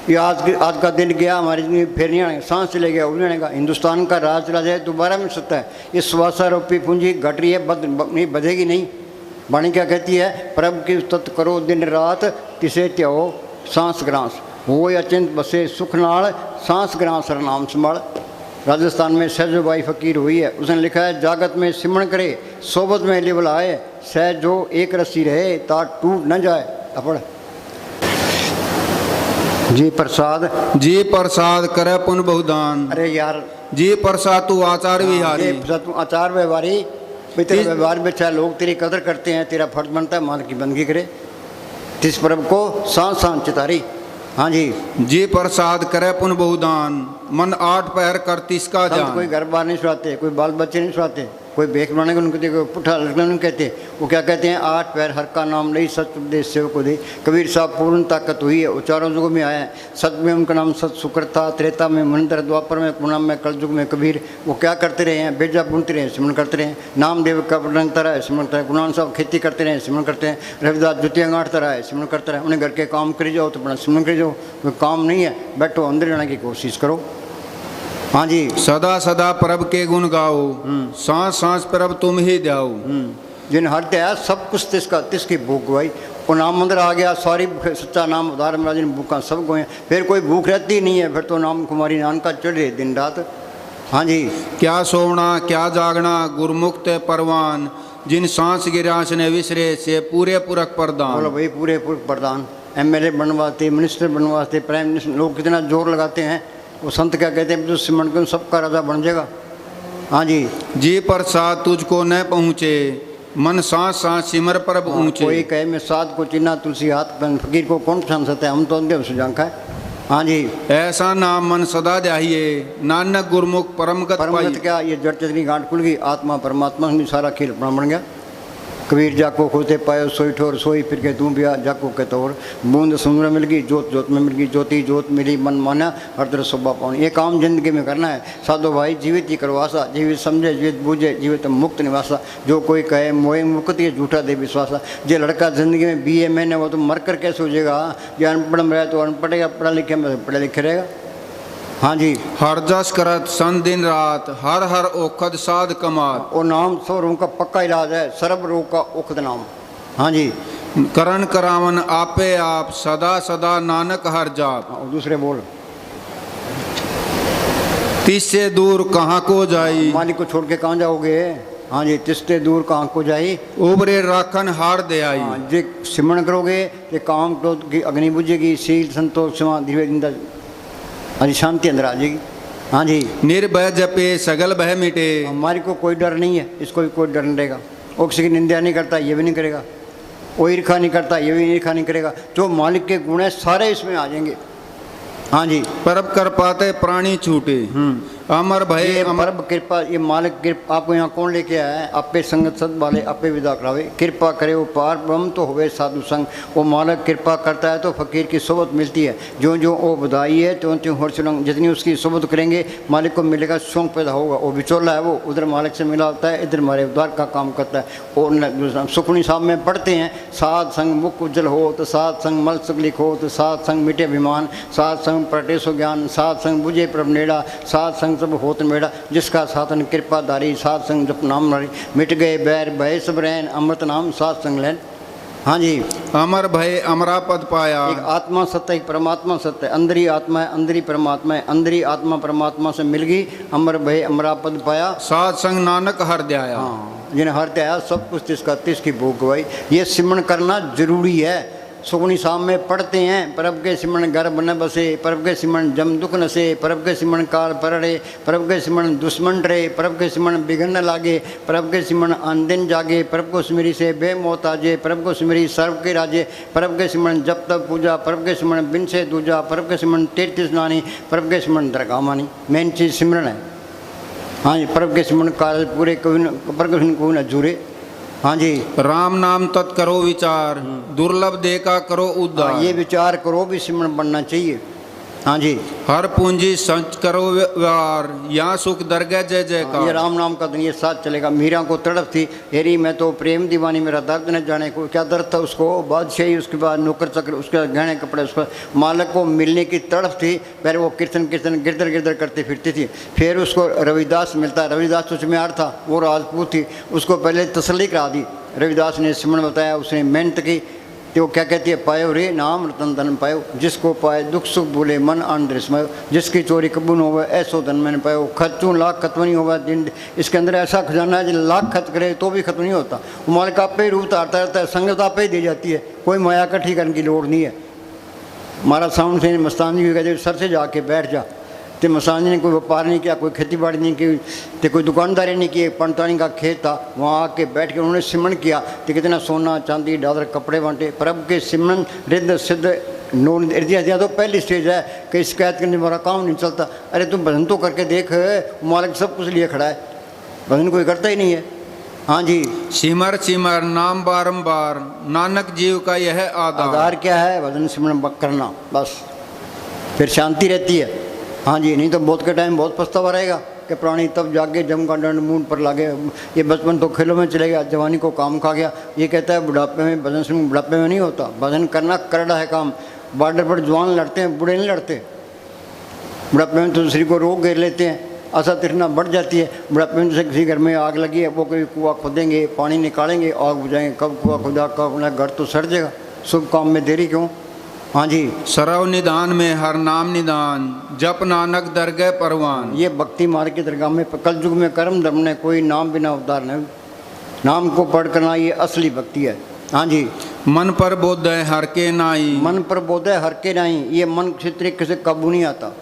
ये आज का दिन गया, हमारी जिंदगी फिर नहीं आएगा, सांस चले गया उड़ जाएगा। हिंदुस्तान का राज चला जाए दोबारा मिल सकता है। ये स्वासारोपी पूंजी घट रही है, नहीं बधेगी नहीं। वाणी क्या कहती है? प्रभु की स्तुति करो दिन रात, तिसे त्याओ सांस ग्रास, वो अचिंत बसे सुख नाल, सांस ग्रास हर नाम संभाल। राजस्थान में सहजोबाई फकीर हुई है, उसने लिखा है, जागत में सिमरण करे, सोबत में लेवल आए, सहज जो एक रस्सी रहे ता टूट न जाए। अपड़ जी प्रसाद, जी प्रसाद करे पुन बहुदान। अरे यार, जी प्रसाद तू आचार विहारी। तू आचार व्यवहारी, तेरे व्यवहार में चाहे लोग तेरी कदर करते हैं, तेरा फर्ज बनता है मान की बंदगी करे। तिस प्रभु को सांस सांस चितारी। हाँ जी, जी प्रसाद करे पुन बहुदान, मन 8 पहर कर तिसका जान। कोई घर बार नहीं सुनाते, कोई बाल बच्चे नहीं सुनाते, कोई भेख बनाने को उनको कोई पुट्ठा लड़कने उनको कहते। वो क्या कहते हैं? 8 पैर हर का नाम नहीं, सच उपदेश सेवक को दे। कबीर साहब पूर्ण ताकत हुई है, वो चारों युगों में आए हैं। सत में उनका नाम सत शुक्र था, त्रेता में मनिंदर, द्वापर में पूनम में, कलयुग में कबीर। वो क्या करते रहे हैं? बेजा बुनते रहे, सिमरन करते रहे। नामदेव का रंगता रहा है, सिमरन करते रहे। गुणान साहब खेती करते रहे, सिमरन करते हैं। रविदास जुतियाँ गांठता रहा है, सिमरन करता रहे। उन्हें घर के काम करी जाओ तो बड़ा सिमरन करी जाओ। कोई काम नहीं है, बैठो अंदर जाने की कोशिश करो। हाँ जी, सदा सदा प्रभ के गुण गाओ, सांस सांस प्रभ तुम ही जाओ। जिन हर त्या सब कुछ तिसकी भूख गवाई। वो नाम मंदिर आ गया, सारी सच्चा नाम उदार महाराज ने भूखा सब गोए, फिर कोई भूख रहती नहीं है, फिर तो नाम कुमारी नान का चढ़ रहे दिन रात। हाँ जी, क्या सोवना क्या जागना गुरमुक्त परवान, जिन सांस गिरास ने विसरे से पूरे पुरख प्रदान। बोलो भाई, पूरे पुरख प्रदान। MLA बनने वास्ते, मिनिस्टर बनने वास्ते, प्राइम मिनिस्टर, लोग कितना जोर लगाते हैं। वो संत क्या कहते हैं? जो सिमरन कर सबका राजा बन जाएगा। हाँ जी, जी प्रसाद तुझको न पहुँचे, मन सांस सांस सिमर प्रभ ऊंचे। कोई कहे मैं साध को चिन्ना तुलसी हाथ, फकीर को कौन पहचान सकता है? हम तो अंधे सुजांखा है। हाँ जी, ऐसा नाम मन सदा ध्याइए, नानक गुरमुख परमगत पाई। क्या? ये जड़ चतनी गांठ खुल गई, आत्मा परमात्मा में सारा खेल अपना बन गया। कबीर जाको खोते पायो सोई ठोर सोई फिर के तू बिया जाको के तौर बूंद सुंदर मिल गई जोत जोत में मिल गई ज्योति जोत मिली मन माना हर तरह शोभा पानी। ये काम जिंदगी में करना है साधो भाई। जीवित ही करवासा जीवित समझे जीवित बूझे जीवित मुक्त निवासा। जो कोई कहे मोए मुक्ति है झूठा दे विश्वासा। जो लड़का जिंदगी में BA में वो तो मर कर कैसे हो जाएगा। जो अनपढ़ में रहे तो अनपढ़ेगा, पढ़ा लिखे में पढ़ा लिखे रहेगा। हाँ जी। हर जस करत सन दिन रात हर हर ओखद साध कमात। वो नाम सब रोग का पक्का इलाज है, सर्व रोग का औखद नाम। हाँ जी। करण करावन आपे आप सदा सदा नानक हर जाप। हाँ, दूसरे बोल। तिससे दूर कहाँ को जाई। मालिक को छोड़ के कहाँ जाओगे। हाँ जी। तिससे दूर कहाँ को जाई। उबरे राखन हार दे आई। हाँ, जे सिमरण करोगे ये काम क्रोध की अग्नि बुझेगी, शील संतोष क्षमा धीरे धीरे अरे शांति अंदर आ जाएगी। हाँ जी। निर्भय जपे सगल भय मिटे। हमारी को कोई डर नहीं है, इसको भी कोई डर नहीं रहेगा। वो किसी की निंदा नहीं करता, ये भी नहीं करेगा। वो ईर्खा नहीं करता, ये भी ईर्खा नहीं करेगा। जो मालिक के गुण है सारे इसमें आ जाएंगे। हाँ जी। परब कर पाते प्राणी छूटे। अमर भय परब कृपा। ये मालिक कृपा आपको यहाँ कौन लेके आया है। आपे संगत सद वाले आपे विदा करावे। कृपा करे वो पार ब्रह्म तो होवे साधु संग। वो मालिक कृपा करता है तो फकीर की सोबत मिलती है। जो जो वो बधाई है त्यों त्यों हर्षरंग। जितनी उसकी सोबत करेंगे मालिक को मिलेगा, शौक पैदा होगा। वो बिचौला है, वो उधर मालिक से मिला होता है, इधर हमारे उद्धार का काम करता है। और सुखनी साहब में पढ़ते हैं साध संग मुख उज्जवल हो तो साध संग मल सुखलिख हो तो साध संग मिटे अभिमान साध संग प्रटे सो ज्ञान साध संग बुझे प्रभ नेड़ा साध संग सब होत मेड़ा। जिसका साधन कृपाधारी साध संग जप नाम नारी मिट गए बैर भय सब रहन अमृत नाम साध संग लैन। हाँ जी। अमर भय अमरा पद पाया। एक आत्मा सत्य है, एक परमात्मा सत्य है। अंदर ही आत्मा है, अंदर ही परमात्मा है। अंदर ही आत्मा परमात्मा से मिल गई, अमर भय अमरा पद पाया। साध संग नानक हर दयाया। हाँ, जिन्हें हर दया सब कुछ तिसका तिसकी भोग गवाई। ये सिमरण करना जरूरी है। सुगुनी साम में पढ़ते हैं परब के सिमरण घर बन बसे, परब के सिमरण जम दुख नसे, परब के सिमरण काल परड़े, परब के सिमरण दुश्मन डरे, परब के सिमरण बिगड़ने लागे, परब के सिमरण आंदिन जागे, परब को सिमरी से बेमौत आजे, परब को सिमरी सर्व के राजे, परब के सिमरण जब तक पूजा, परब के सिमरण बिन से दूजा, परब के सिमरण तीर्थ स्नानी, परब के सिमरण दरगाह मानी। मेन चीज़ सिमरण है। हाँ जी। परब के सिमरण काल पूरे कोई न जुरे। हाँ जी। राम नाम तत् करो विचार दुर्लभ दे का करो उद्धार। ये विचार करो भी सिमरण बनना चाहिए। हाँ जी। हर पूंजी संच करो व्यवहार यहाँ सुख दरगह जय जयकार। ये राम नाम का दुनिया साथ चलेगा। मीरा को तड़प थी, हेरी मैं तो प्रेम दीवानी मेरा दर्द न जाने को। क्या दर्द था उसको। बादशाही, उसके बाद नौकर चक्र, उसके गहने कपड़े, उसका मालक को मिलने की तड़प थी। पहले वो कीर्तन कीर्तन गिरदर गिरदर करती फिरती थी। फिर उसको रविदास मिलता। रविदास तो चुम्यार था, वो राजपूत थी। उसको पहले तसल्ली करा दी। रविदास ने सिमरण बताया, उसने मेहनत की। तो क्या कहती है, पायो रे नाम रतन धन पायो, जिसको पाए दुख सुख बोले मन आनंद स्मयो, जिसकी चोरी कबूल हो ऐसो धन मैंने पायो, खर्चूँ लाख खत्म नहीं होगा दिन। इसके अंदर ऐसा खजाना है जो लाख खर्च करे तो भी खत्म नहीं होता। वो मालिक आप पे रूप उतारता रहता है, संगत आप पे ही दी जाती है। कोई माया इकट्ठी करने की लोड़ नहीं है। हमारा साउंड से मस्तान जी कहते सर से जाके बैठ जा। तो मसान जी ने कोई व्यापार नहीं किया, कोई खेती बाड़ी नहीं की, तो कोई दुकानदारी नहीं की। पंतानी का खेत था, वहाँ आके बैठ के उन्होंने सिमरण किया। तो कितना सोना चांदी डालर कपड़े बांटे। प्रभु के सिमरण रिद्ध सिद्ध नोन दिया तो पहली स्टेज है कि शिकायत करने वाला काम नहीं चलता। अरे तुम भजन तो करके देख, मालिक सब कुछ लिए खड़ा है, भजन कोई करता ही नहीं है। हाँ जी। सिमर सिमर नाम बारंबार नानक जीव का यह आधार क्या है, भजन सिमरण करना, बस फिर शांति रहती है। हाँ जी। नहीं तो बहुत के टाइम बहुत पछतावा रहेगा कि प्राणी तब जागे जम का दंड मूंड पर लागे। ये बचपन तो खेलों में चले गया, जवानी को काम खा गया। ये कहता है बुढ़ापे में भजन सिमरण बुढ़ापे में नहीं होता। भजन करना करड़ा है काम। बॉर्डर पर जवान लड़ते हैं, बूढ़े नहीं लड़ते। बुढ़ापे में तो दूसरी को रोक घेर लेते हैं, आशा तृष्णा बढ़ जाती है। बुढ़ापे में जैसे किसी घर में आग लगी है, वो कोई कुआं खोदेंगे, पानी निकालेंगे, आग बुझाएंगे। कब कुआं खुदा कब घर तो सड़ जाएगा। शुभ काम में देरी क्यों। हाँ जी। सरव निदान में हर नाम निदान जप नानक दरगह परवान। ये भक्ति मार्ग की दरगाह में कल युग में कर्म धर्म ने कोई नाम बिना उद्धार नहीं। नाम को पढ़ करना ये असली भक्ति है। हाँ जी। मन पर बोध है हर के नाई। मन पर बोध है हर के नाई। ये मन किसी तरीके से काबू नहीं आता।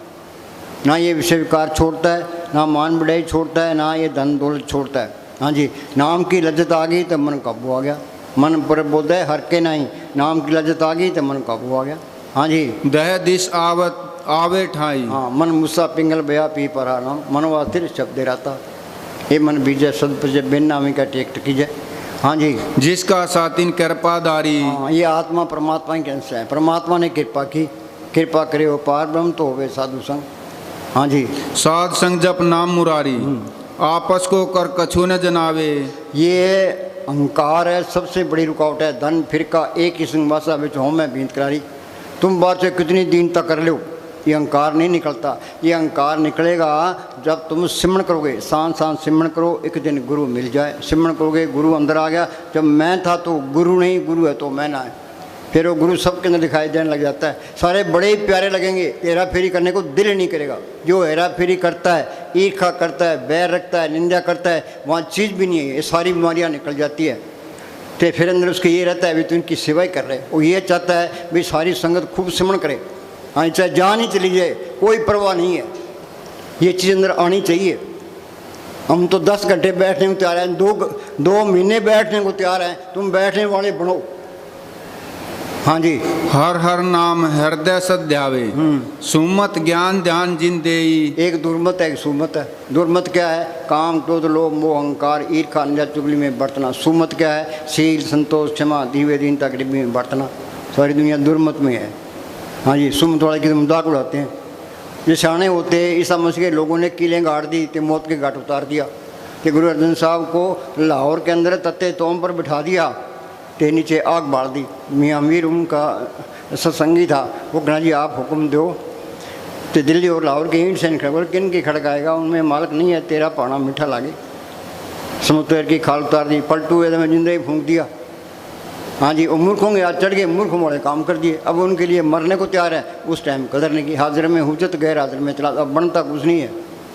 ना ये विषय विकार छोड़ता है, ना मान बढ़ाई छोड़ता है, ना ये धन दौलत छोड़ता है। हाँ जी। नाम की लज्जत आ गई तो मन काबू आ गया। मन पर बोध है हर के नहीं, नाम की लज्जत आ गई तो मन काबू आ गया। हाँ जी। दह दिश आवत आवे ठाई। हाँ। मन मुस्सा पिंगल बया पी परा नाम मनवा तिर शब्द रहता। ये मन बीजे सद पर बेन नामी का टेक कीजिए। हाँ जी। जिसका सातिन कृपाधारी। हाँ, ये आत्मा परमात्मा के अंश है। परमात्मा ने कृपा की, कृपा करे वो पार ब्रह्म तो होवे साधु संग। हाँ जी। साध संग जप नाम मुरारी, आपस को कर कछु न जनावे। ये अहंकार है, सबसे बड़ी रुकावट है। धन फिर का एक ही संग भाषा बिच हो मैं बीत करारी। तुम बात से कितनी दिन तक कर लो, ये अहंकार नहीं निकलता। ये अहंकार निकलेगा जब तुम सिमरण करोगे, सांस सांस सिमरण करो, एक दिन गुरु मिल जाए। सिमरण करोगे, गुरु अंदर आ गया। जब मैं था तो गुरु नहीं, गुरु है तो मैं ना है। फिर वो गुरु सबके अंदर दिखाई देने लग जाता है। सारे बड़े ही प्यारे लगेंगे, हेरा फेरी करने को दिल ही नहीं करेगा। जो हेरा फेरी करता है, ईर्ष्या करता है, बैर रखता है, निंदा करता है, वहाँ चीज़ भी नहीं है। ये सारी बीमारियाँ निकल जाती है। तो फिर अंदर उसके ये रहता है भी तो इनकी सेवा ही कर रहे। वो ये चाहता है भी सारी संगत खूब सिमरण करे। हाँ, चाहे जान ही चली जाए कोई परवाह नहीं है। ये चीज़ अंदर आनी चाहिए। हम तो 10 घंटे बैठने को तैयार हैं, 2 महीने बैठने को तैयार हैं। तुम बैठने वाले बनो। हाँ जी। हर हर नाम हृदय सध्यावे, सुमत ज्ञान ध्यान जिन देई। एक दुर्मत है, एक सुमत है। दुर्मत क्या है? काम क्रोध लोभ मोह अहंकार ईर्ष्या निंदा चुगली में बरतना। सुमत क्या है? शील संतोष क्षमा धीरे दीनता गरीबी में बरतना। सारी दुनिया दुर्मत में है। हाँ जी। सुमत वाले की मजाक उड़ाते हैं। ये शाणे होते ईसा मसीह के लोगों ने कीलें गाड़ दी तो मौत के घाट उतार दिया। कि गुरु अर्जन साहब को लाहौर के अंदर तत्ते तोम पर बिठा दिया, ते नीचे आग बाल दी। मियाँ अमीर उनका सत्संगी था। वो कहना जी आप हुक्म दो। तो दिल्ली और लाहौर के ईंट से खड़क किन की खड़काएगा, उनमें मालक नहीं है, तेरा पाना मीठा लागे। समुद्र की खाल उतार दी, पलटू है तो मैं जिंदा ही फूंक दिया। हाँ जी। वो मूर्खों के हाथ चढ़ गए, मूर्खों वाले काम कर दिए। अब उनके लिए मरने को तैयार है। उस टाइम कदर नहीं की। हाजिर में हुजत गैर हाजिर में चला, अब बनता कुछ नहीं है।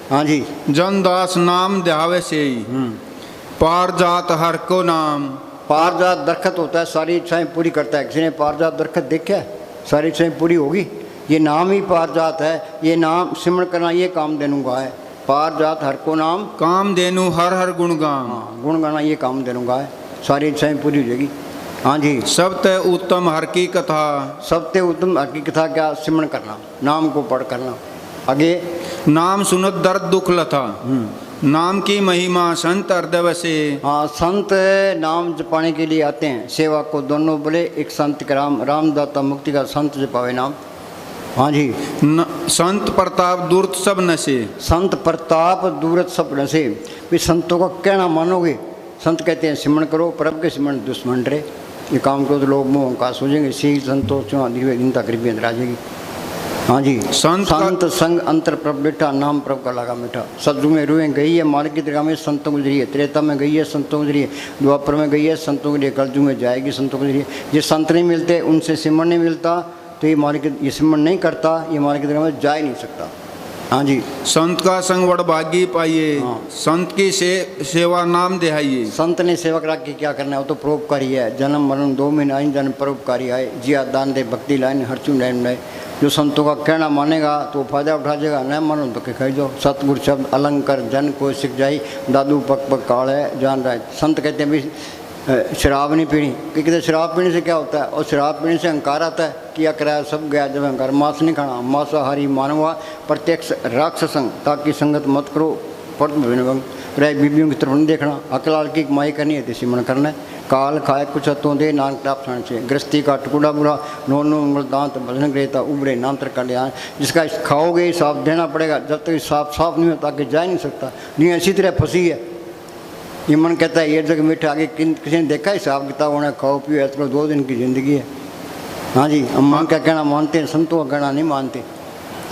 हाँ जी। जनदास नाम ध्यावे से पार जात हर को नाम। पारजात दरखत होता है, सारी इच्छाएं पूरी करता है। किसी ने पारजात दरखत देखा है? सारी इच्छाएं पूरी होगी। ये नाम ही पारजात है। ये नाम सिमरण करना, ये काम देनुगा है। पारजात हर को नाम काम देनु हर हर गुण गाम। हाँ, गुण गाना ये काम देनुगा है। सारी इच्छाएं पूरी हो जाएगी। हाँ जी। सब ते उत्तम हर की कथा। सबसे उत्तम हर की कथा क्या? सिमरण करना, नाम को पढ़ करना। आगे नाम सुनत दर्द दुख लथा, नाम की महिमा संत हृदय से। हाँ, संत नाम जपाने के लिए आते हैं। सेवा को दोनों बोले, एक संत का रामदाता मुक्ति का संत जपावे नाम। हाँ जी। संत प्रताप दूरत सब नशे। संत प्रताप दूरत सब नशे। भी संतों का कहना मानोगे? संत कहते हैं सिमरण करो, परब के सिमरण दुश्मन रे। ये काम करो तो लोग मोह का सोचेंगे। शील संतोष धीरे दिनता गरीबी अंदर आ जाएगी। हाँ जी। संत संग अंतर प्रभ बैठा, नाम प्रभ का लगा मीठा। सदगुरु में रूहें गई है, मालिक की दरगाह में संतों गुजरी है। त्रेता में गई है, संतों गुजरी है। द्वापर में गई है, संतों के लिए। कलयुग में जाएगी, संतों गुजरी है। ये संत नहीं मिलते, उनसे सिमरण नहीं मिलता, तो ये मालिक ये सिमरण नहीं करता, ये मालिक की दरगाह में जा ही नहीं सकता। हाँ जी। संत का संग बड़ भागी पाइए। हाँ। संत की सेवा नाम देहाइए। संत ने सेवक रख के क्या करना है? वो तो परोपकारी है। जन्म मरण 2 में आए, जन्म परोपकारी आए। जिया दान दे भक्ति लाइन हर चू लाइन लाए। जो संतों का कहना मानेगा तो फायदा उठा जाएगा, न मानो तो के खाई जाओ। सतगुरु शब्द अलंकर जन को सिख जाई, दादू पक पक काल है जान रहा है। संत कहते हैं भी शराब नहीं पीनी, क्योंकि शराब पीने से क्या होता है? और शराब पीने से अहंकार आता है। किया कराया सब गया जब अहंकार। मांस नहीं खाना, मांसाहारी मानवा प्रत्यक्ष राक्षसंग, ताकि संगत मत करो। पर्द विनवंग रह बीबियों की तरफ नहीं देखना। अकलाल की कमाई करनी है तो सिमरण करना है। काल खाए कुछ हथों दे नानक टाप छाण से। गृहस्थी का टुकड़ा बुरा, नोनो उंगल दांत भजन ग्रेता उबरे नामतर कर लिया। जिसका खाओगे हिसाब देना पड़ेगा। जब तक हिसाब साफ नहीं होता आगे जा ही नहीं सकता। दुनिया इसी तरह फंसी है। ये मन कहता है ये जगह मीठे आगे किसी ने देखा हिसाब किताब होना, खाओ पियो ऐसा 2 दिन की ज़िंदगी है। हाँ जी। हम मन का कहना मानते हैं, संतों का कहना नहीं मानते।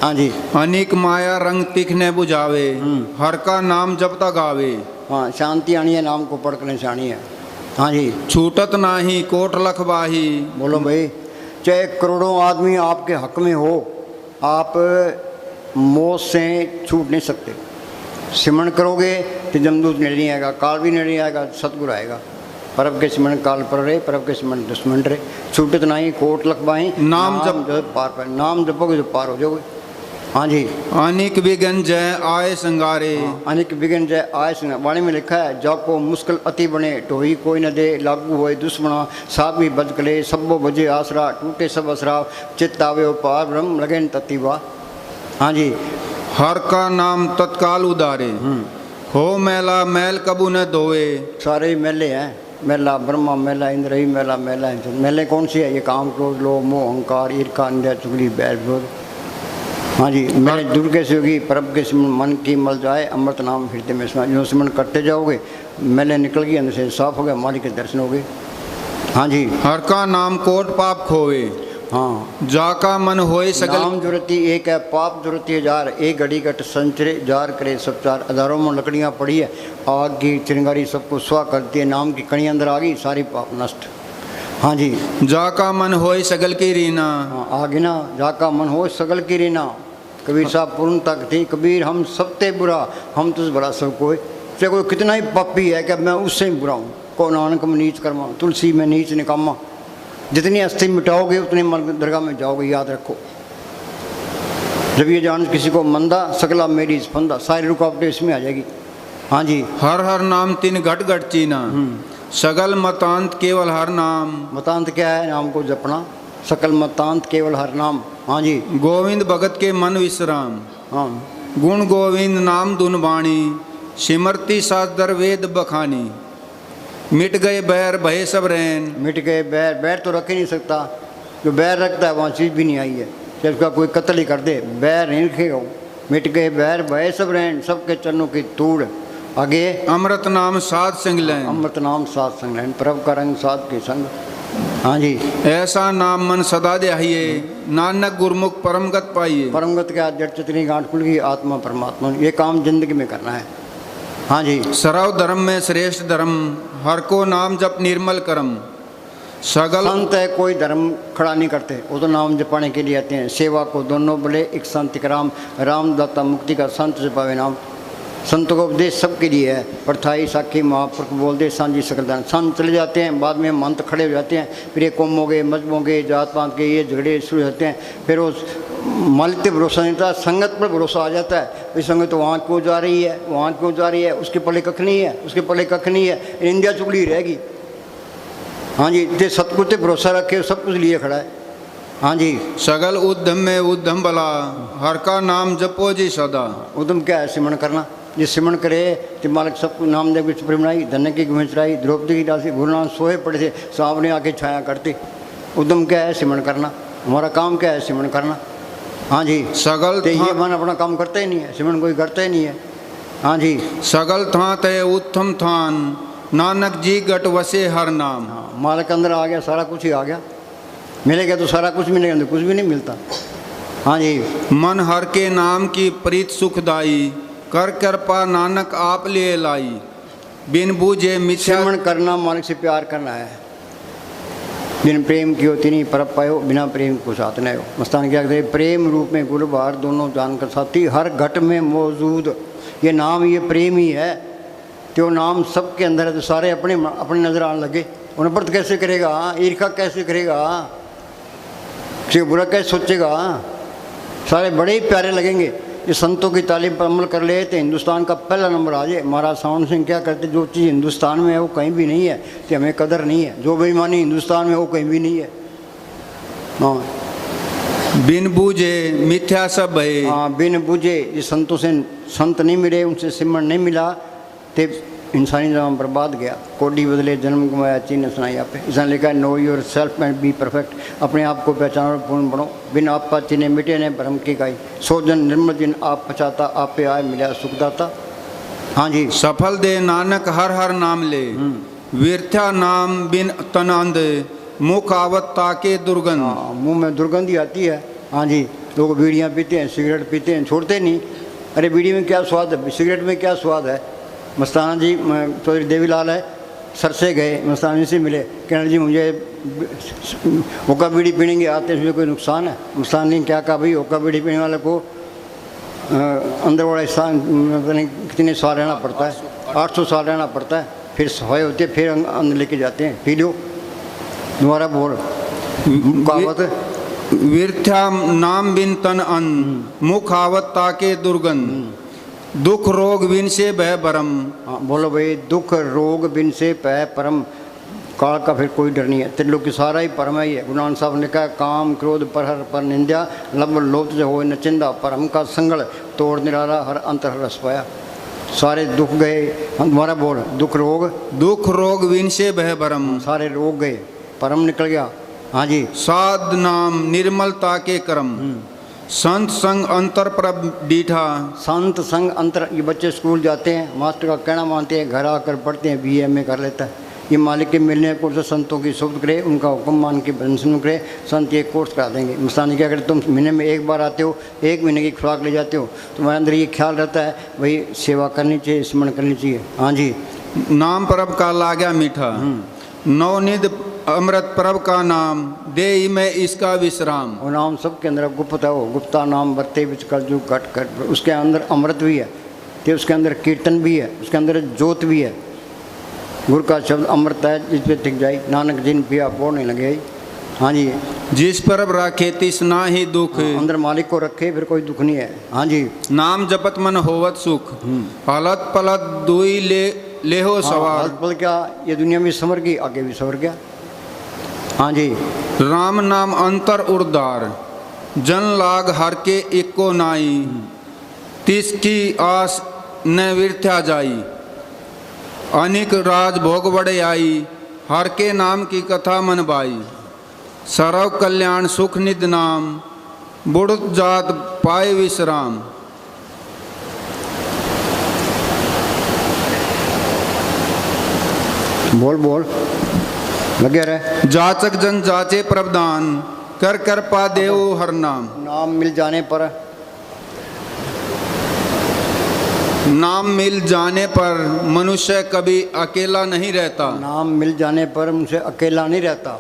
हाँ जी। अनेक माया रंग तिखने बुझावे, हर का नाम जब तक आवे। हाँ, शांति आनी है, नाम को पढ़ कर आनी है। हाँ जी। छूटत नाही कोट लखबाही। बोलो भाई, चाहे करोड़ों आदमी आपके हक में हो, आप मौत से छूट नहीं सकते। सिमरण करोगे तो जमदूत नेड़े नहीं आएगा, काल भी नेड़े नहीं आएगा, सतगुरु आएगा। परब के सिमरण काल पर रहे, परब के सिमरण दुश्मन रहे। छूटत नहीं कोट लखबाही, नाम जप जो पार पर नाम जपोगे तो पार हो जाओगे। हाँ जी। अनेक विघ्न जय आए संगारे। अनेक विघ्न जय आए संगारे। वाणी में लिखा है, जाको मुश्किल अति बने, ढोई कोई न दे, लागू होए दुश्मना, साथ भी बजकले, सबो बजे आसरा, टूटे सब असरा, चित्त आवे पार ब्रह्म लगे तत्वा। हाँ जी। हर का नाम तत्काल उदारे, हो मैला मैल कबू न धोए। सारे मेले हैं, मेला ब्रह्मा, मेला इंद्र ही, मेला मेला इंद्र। मेले कौन सी है? ये काम, क्रोध, लोभ, मोह, अहंकार, ईर्खा, निंदा, चुगली, बैर विरोध। हाँ जी, मेरे दूर कैसे होगी? परब के सिमरन मन की मल जाए, अमृत नाम हृदय में समाए। जो सिमरन करते जाओगे, मेले निकल गई, अंदर से साफ हो गया, मालिक के दर्शन हो गए। हाँ जी, हर का नाम कोट पाप खोवे, हाँ। जाका मन होए सगल। नाम जुरती एक है, पाप जुरती हजार। एक घड़ी घट संचरे, जार करे सब चार। हजारों में लकड़ियाँ पड़ी है, आग की चिंगारी सबको स्वाह करती है। नाम की कड़ी अंदर आ गई, सारी पाप नष्ट। हाँ जी, जाका मन होए सगल की रीना। हाँ, आगे ना, जाका मन हो सगल की रीना। कबीर साहब पूर्ण तक थी, कबीर हम सबते बुरा, हम तुझ बड़ा सब कोई। चाहे कोई कितना ही पापी है कि मैं उससे ही बुरा हूँ। को नानक में नीच कर्मा, तुलसी में नीच निकामा। जितनी अस्थि मिटाओगे उतने दरगाह में जाओगे, याद रखो। जब ये जान किसी को मंदा, सकला मेरी फंदा, सारी रुकावटें इसमें आ जाएगी। हाँ जी, हर हर नाम तीन घट घट चीना, सगल मतांत केवल हर नाम। मतांत क्या है? नाम को जपना। सकल मतांत केवल हर नाम। हाँ जी, गोविंद भगत के मन विश्राम, हाँ। गुण गोविंद नाम धुन वाणी, सिमरती सादर वेद बखानी। मिट गए बैर भय सब रैन। मिट गए बैर, बैर तो रख ही नहीं सकता। जो बैर रखता है वहाँ चीज़ भी नहीं आई है। जब उसका कोई कत्ल ही कर दे, बैर नहीं रखेगा वो। मिट गए बैर भय सब रैन, सबके चरणों की तूड़। आगे, अमृत नाम साध संग लैन, अमृत नाम सात संग रहन, प्रभ का रंग सात के संग। हाँ जी, ऐसा नाम मन सदा ध्याइए, नानक गुरमुख परमगत पाइए। परमगत के जड़ चितनी गांठ खुल गई, आत्मा परमात्मा। ये काम जिंदगी में करना है। हाँ जी, सर्व धर्म में श्रेष्ठ धर्म, हर को नाम जप निर्मल करम। सगल संत है, कोई धर्म खड़ा नहीं करते, वो तो नाम जपाने के लिए आते हैं। सेवा को दोनों बोले, एक संत का राम, राम दाता मुक्ति का, संत से पावे नाम। संत को उपदेश सबके लिए है। परथाई साखी महापुरुष बोल दे, सांझी सकलदान। संत चले जाते हैं, बाद में मंत खड़े हो जाते हैं। फिर ये कौमों के, मजहबों के, जात पात के ये झगड़े शुरू होते हैं। फिर उस मालिक पे भरोसा नहीं था, संगत पर भरोसा आ जाता है। इस संगत तो वहाँ क्यों जा रही है, वहाँ क्यों जा रही है, उसके पल्ले कख नहीं है, उसके पल्ले कख नहीं है, इंडिया चुगली रहेगी। हाँ जी, जो सतगुरु पे भरोसा रखे सब कुछ लिए खड़ा है। हाँ जी, सगल उद्यम में उद्यम भला, हर का नाम जपो जी सदा। उद्यम क्या है? सिमरन करना। जो सिमरन करे तो मालिक सबको नाम दे कुछ बनाई, धन्य की घुमें चढ़ाई, द्रौपदी की दासी, गुरु नानक सोए पड़े थे, सामने आके छाया करते। उद्यम क्या है? सिमरन करना। हमारा काम क्या है? सिमरन करना। हाँ जी, सगल तो ये मन अपना काम करता ही नहीं है, सिमरन कोई करता ही नहीं है। हाँ जी, सगल था तय उत्तम थान, नानक जी गट वसे हर नाम। हाँ, मालिक अंदर आ गया, सारा कुछ ही आ गया। मिलेगा तो सारा कुछ मिलेगा, तो कुछ भी नहीं मिलता। हाँ जी, मन हर के नाम की प्रीत सुखदाई, कर कृपा नानक आप ले लाई। बिन बूझे मिथ्या सिमरन करना, मालिक से प्यार करना है। बिन प्रेम की होती नहीं परब पायो, बिना प्रेम को साथ न हो। मस्तान क्या कहते हैं? प्रेम रूप में गुरु बार दोनों जानकर साथी, हर घट में मौजूद। ये नाम, ये प्रेम ही है। तो नाम सबके अंदर है, तो सारे अपने अपने नजर आने लगे। उन्हें व्रत कैसे करेगा? ईर्खा कैसे करेगा? किसी बुरा कैसे सोचेगा? सारे बड़े ही प्यारे लगेंगे। ये संतों की तालीम पर अमल कर ले तो हिंदुस्तान का पहला नंबर आ जाए। महाराज सावन सिंह क्या करते? जो चीज़ हिंदुस्तान में है वो कहीं भी नहीं है, तो हमें कदर नहीं है। जो बेईमानी हिंदुस्तान में वो कहीं भी नहीं है। हाँ, बिन बूझे मिथ्या सब है। हाँ, बिन बूझे। ये संतों से, संत नहीं मिले, उनसे सिमरन नहीं मिला, तो इंसानी जन्म बर्बाद गया। कोडी बदले जन्म गंवाया, चीन सुनाई आपे। इसने लिखा है, know your self and be perfect. अपने आप को पहचानो और पूर्ण बनो। बिन आप पा चिन्हे मिटे ने भ्रम की गाई, सो जन निर्मल जिन आप पचाता, आप पे आए मिला सुखदाता। हाँ जी, सफल दे नानक हर हर नाम ले, व्यर्था नाम बिन तन अंध, मुख आवत ताके दुर्गंध। हाँ, मुँह में दुर्गंध ही आती है। हाँ जी, लोग बीड़ियाँ पीते हैं, सिगरेट पीते हैं, छोड़ते नहीं। अरे बीड़ी में क्या स्वाद है, सिगरेट में क्या स्वाद है? मस्ताना जी, चौधरी देवीलाल है, सर से गए, मस्ताना जी से मिले, कहने जी मुझे हुक्का बीड़ी पीने के आते हैं, इसमें कोई नुकसान है? मस्ताना जी क्या कहा? भाई हुक्का बीड़ी पीने वाले को अंदर वाला स्थान कितने साल रहना पड़ता है? 800 साल रहना पड़ता है। फिर सफाई होती है, फिर अंदर लेके जाते हैं। पी लो, दोबारा बोल कहावत। व्यर्था नाम बिन तन अन्न, मुख आवत ताके दुर्गंध, दुख रोग बिन से भय परम। हाँ, बोलो भाई, दुख रोग बिन से भय परम। काल का फिर कोई डर नहीं है, त्रिलोक की सारा ही परम ही है। गुरु नानक साहब ने कहा, काम क्रोध पर हर पर निंदा, लब लोभ जो हो नचिंदा, परम का संगल तोड़ निराला हर अंतर रस पाया। सारे दुख गए। हम तुम्हारा बोल, दुख रोग, दुख रोग विनसे बह भरम, सारे रोग गए, परम निकल गया। हाँ जी। साध नाम निर्मलता के कर्म, संत संग अंतर प्रभ डीठा। संत संग अंतर, ये बच्चे स्कूल जाते हैं, मास्टर का कहना मानते हैं, घर आकर पढ़ते हैं, BA कर लेता है। ये मालिक के मिलने को से संतों की सुब्ध करे, उनका हुक्म मान के बंधन करे, संत ये कोर्स करा देंगे। मिसाल क्या, अगर तुम महीने में एक बार आते हो, 1 महीने की खुराक ले जाते हो, तुम्हारे अंदर ये ख्याल रहता है भाई सेवा करनी चाहिए, स्मरण करनी चाहिए। हाँ जी। नाम प्रभ का लाग्या मीठा, नवनिध अमृत प्रभ का नाम, दे में इसका विश्राम। वो नाम सबके अंदर गुप्त है, वो गुप्ता नाम बरते बिच कलयुग घट घट, उसके अंदर अमृत भी है, तो उसके अंदर कीर्तन भी है, उसके अंदर ज्योत भी है। गुरु का शब्द अमृत है, जिस पे टिक जाए, नानक जिन पिया बोल नहीं लगे। हाँ जी। जिस परब राखे तिसना ही दुख, अंदर मालिक को रखे फिर कोई दुख नहीं है। हाँ जी। नाम जपत मन होवत सुख, हलत पलत दुई ले हो सवार। हाथ पल क्या, ये दुनिया में संवर गई, आगे भी संवर गया। हाँ जी। राम नाम अंतर उर्दार, जन लाग हर के एको नाई, तिसकी आस न विर्थ्या जाई, अनिक राज भोग बड़े आई, हर के नाम की कथा मन बाई। सर्व कल्याण सुख निध नाम, बुढ़ जात पाए विश्राम। बोल बोल लगे रहे। जाचक जन जाचे प्रवदान, कर कर पा देव हर नाम। नाम मिल जाने पर, नाम मिल जाने पर मनुष्य कभी अकेला नहीं रहता। नाम मिल जाने पर मुझसे अकेला नहीं रहता,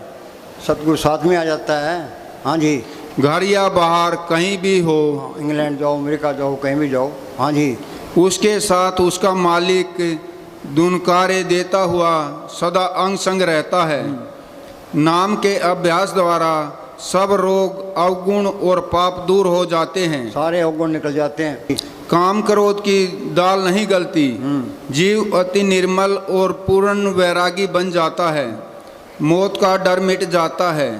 सतगुरु साथ में आ जाता है। हाँ जी। घर या बाहर कहीं भी हो, इंग्लैंड जाओ, अमेरिका जाओ, कहीं भी जाओ। हाँ जी। उसके साथ उसका मालिक दुनकारे देता हुआ सदा अंग संग रहता है। नाम के अभ्यास द्वारा सब रोग अवगुण और पाप दूर हो जाते हैं, सारे अवगुण निकल जाते हैं। काम क्रोध की दाल नहीं गलती, जीव अति निर्मल और पूर्ण वैरागी बन जाता है। मौत का डर मिट जाता है।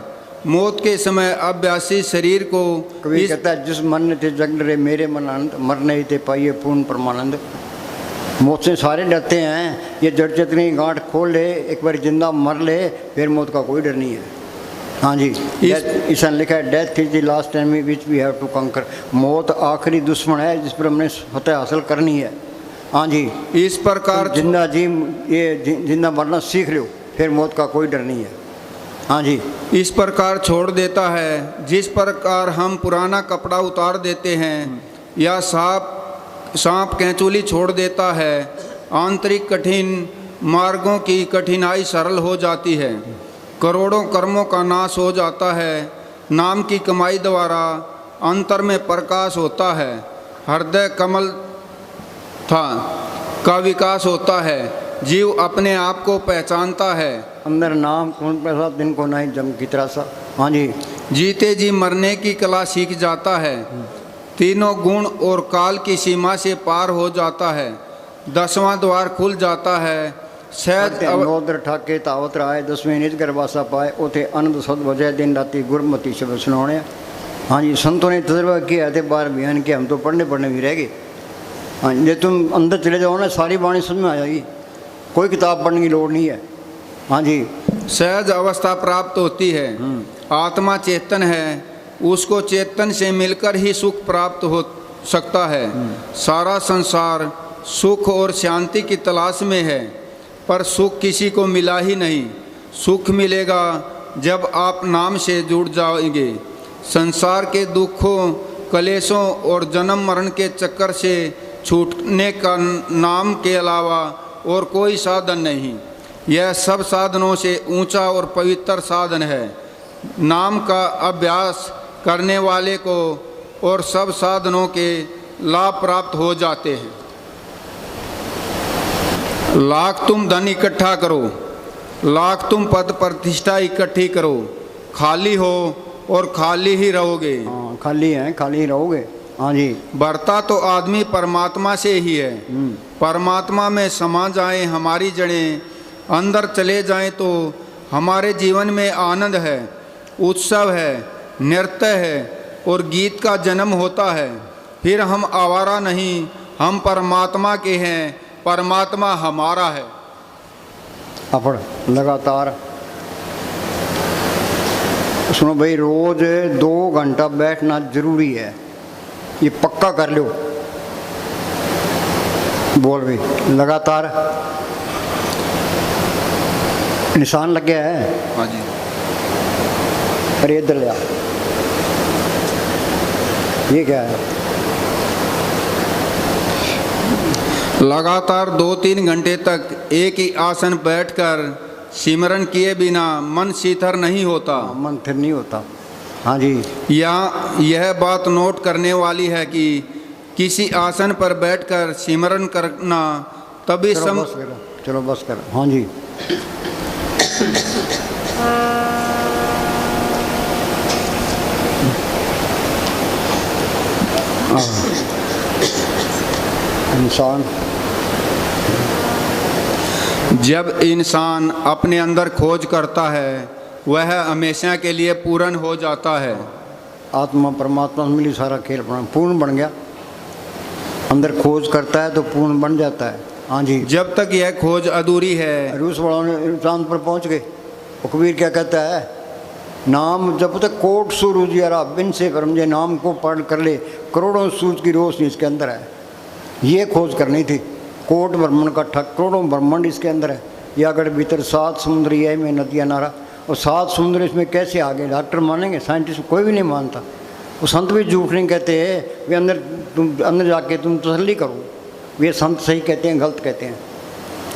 मौत के समय अभ्यासी शरीर को कभी कहता है, जिस मन ने थे जग डरे मेरे मन आनंद, मरने ही थे पाइए पूर्ण परमानंद। मौत से सारे डरते हैं, ये जड़ चेतनी गांठ खोल ले, एक बार जिंदा मर ले, फिर मौत का कोई डर नहीं है। हाँ जी। ईसा लिखा है, death is the last enemy which we have to conquer. मौत आखिरी दुश्मन है जिस पर हमने फतेह हासिल करनी है। हाँ जी। इस प्रकार जिंदा जी, ये जिंदा मरना सीख लो, फिर मौत का कोई डर नहीं है। हाँ जी। इस प्रकार छोड़ देता है, जिस प्रकार हम पुराना कपड़ा उतार देते हैं या सांप कैंचुली छोड़ देता है। आंतरिक कठिन मार्गों की कठिनाई सरल हो जाती है, करोड़ों कर्मों का नाश हो जाता है। नाम की कमाई द्वारा अंतर में प्रकाश होता है, हृदय कमल का विकास होता है, जीव अपने आप को पहचानता है। अंदर नाम कौन पैसा दिन को नहीं जम की तरह सा। हाँ जी। जीते जी मरने की कला सीख जाता है, तीनों गुण और काल की सीमा से पार हो जाता है, 10वां द्वार खुल जाता है। शायद नौदर ठाके तावत राय, 10वें निज गर्भासा पाए, उथे आनंद सद वजह दिन राती गुरमती शब्द सुनाने। हाँ जी। संतों ने तजर्बा किया थे, बार बयान किया, हम तो पढ़ने भी रह गए। हाँ, ये तुम अंदर चले जाओ ना, सारी वाणी समझ में आ जाएगी, कोई किताब पढ़ने की लोड़ नहीं है। हाँ जी। सहज अवस्था प्राप्त होती है। आत्मा चेतन है, उसको चेतन से मिलकर ही सुख प्राप्त हो सकता है। सारा संसार सुख और शांति की तलाश में है, पर सुख किसी को मिला ही नहीं। सुख मिलेगा जब आप नाम से जुड़ जाएंगे। संसार के दुखों, कलेशों और जन्म मरण के चक्कर से छूटने का नाम के अलावा और कोई साधन नहीं। यह सब साधनों से ऊंचा और पवित्र साधन है। नाम का अभ्यास करने वाले को और सब साधनों के लाभ प्राप्त हो जाते हैं। लाख तुम धन इकट्ठा करो, लाख तुम पद प्रतिष्ठा इकट्ठी करो, खाली हो और खाली ही रहोगे। हाँ, खाली हैं, खाली ही रहोगे। हाँ जी। बढ़ता तो आदमी परमात्मा से ही है। परमात्मा में समा जाए हमारी जड़ें, अंदर चले जाएं तो हमारे जीवन में आनंद है, उत्सव है, नृत्य है और गीत का जन्म होता है। फिर हम आवारा नहीं हम परमात्मा के हैं, परमात्मा हमारा है। अपड़ लगातार सुनो भाई, रोज 2 घंटा बैठना जरूरी है, ये पक्का कर लो। बोल भाई लगातार। निशान लग गया है? हाँ जी। अरे इधर ले आ, ये क्या है? लगातार 2-3 घंटे तक एक ही आसन बैठकर सिमरन किए बिना मन शीतल नहीं होता। मन थिर नहीं होता। हाँ जी। यह बात नोट करने वाली है कि किसी आसन पर बैठकर सिमरन करना तभी चलो बस कर। हाँ जी। इंसान जब इंसान अपने अंदर खोज करता है वह हमेशा के लिए पूर्ण हो जाता है। आत्मा परमात्मा से मिली, सारा खेल पूर्ण बन गया। अंदर खोज करता है तो पूर्ण बन जाता है। हाँ जी। जब तक यह खोज अधूरी है। रूस वालों ने चांद पर पहुंच गए। कबीर क्या कहता है? नाम जब तक कोट सूरज यारा बिन से परम जे नाम को पढ़ कर ले, करोड़ों सूरज की रोशनी इसके अंदर है। ये खोज करनी थी। कोट ब्रह्मंड का ठक, करोड़ों ब्रह्मंड इसके अंदर है। या अगर भीतर 7 समुद्र है में नदियाँ नारा, और 7 समुद्र इसमें कैसे आ गए? डॉक्टर मानेंगे, साइंटिस्ट कोई भी नहीं मानता। वो संत भी झूठ नहीं कहते हैं, वे अंदर जाके तुम तसल्ली करो। वे संत सही कहते हैं, गलत कहते हैं।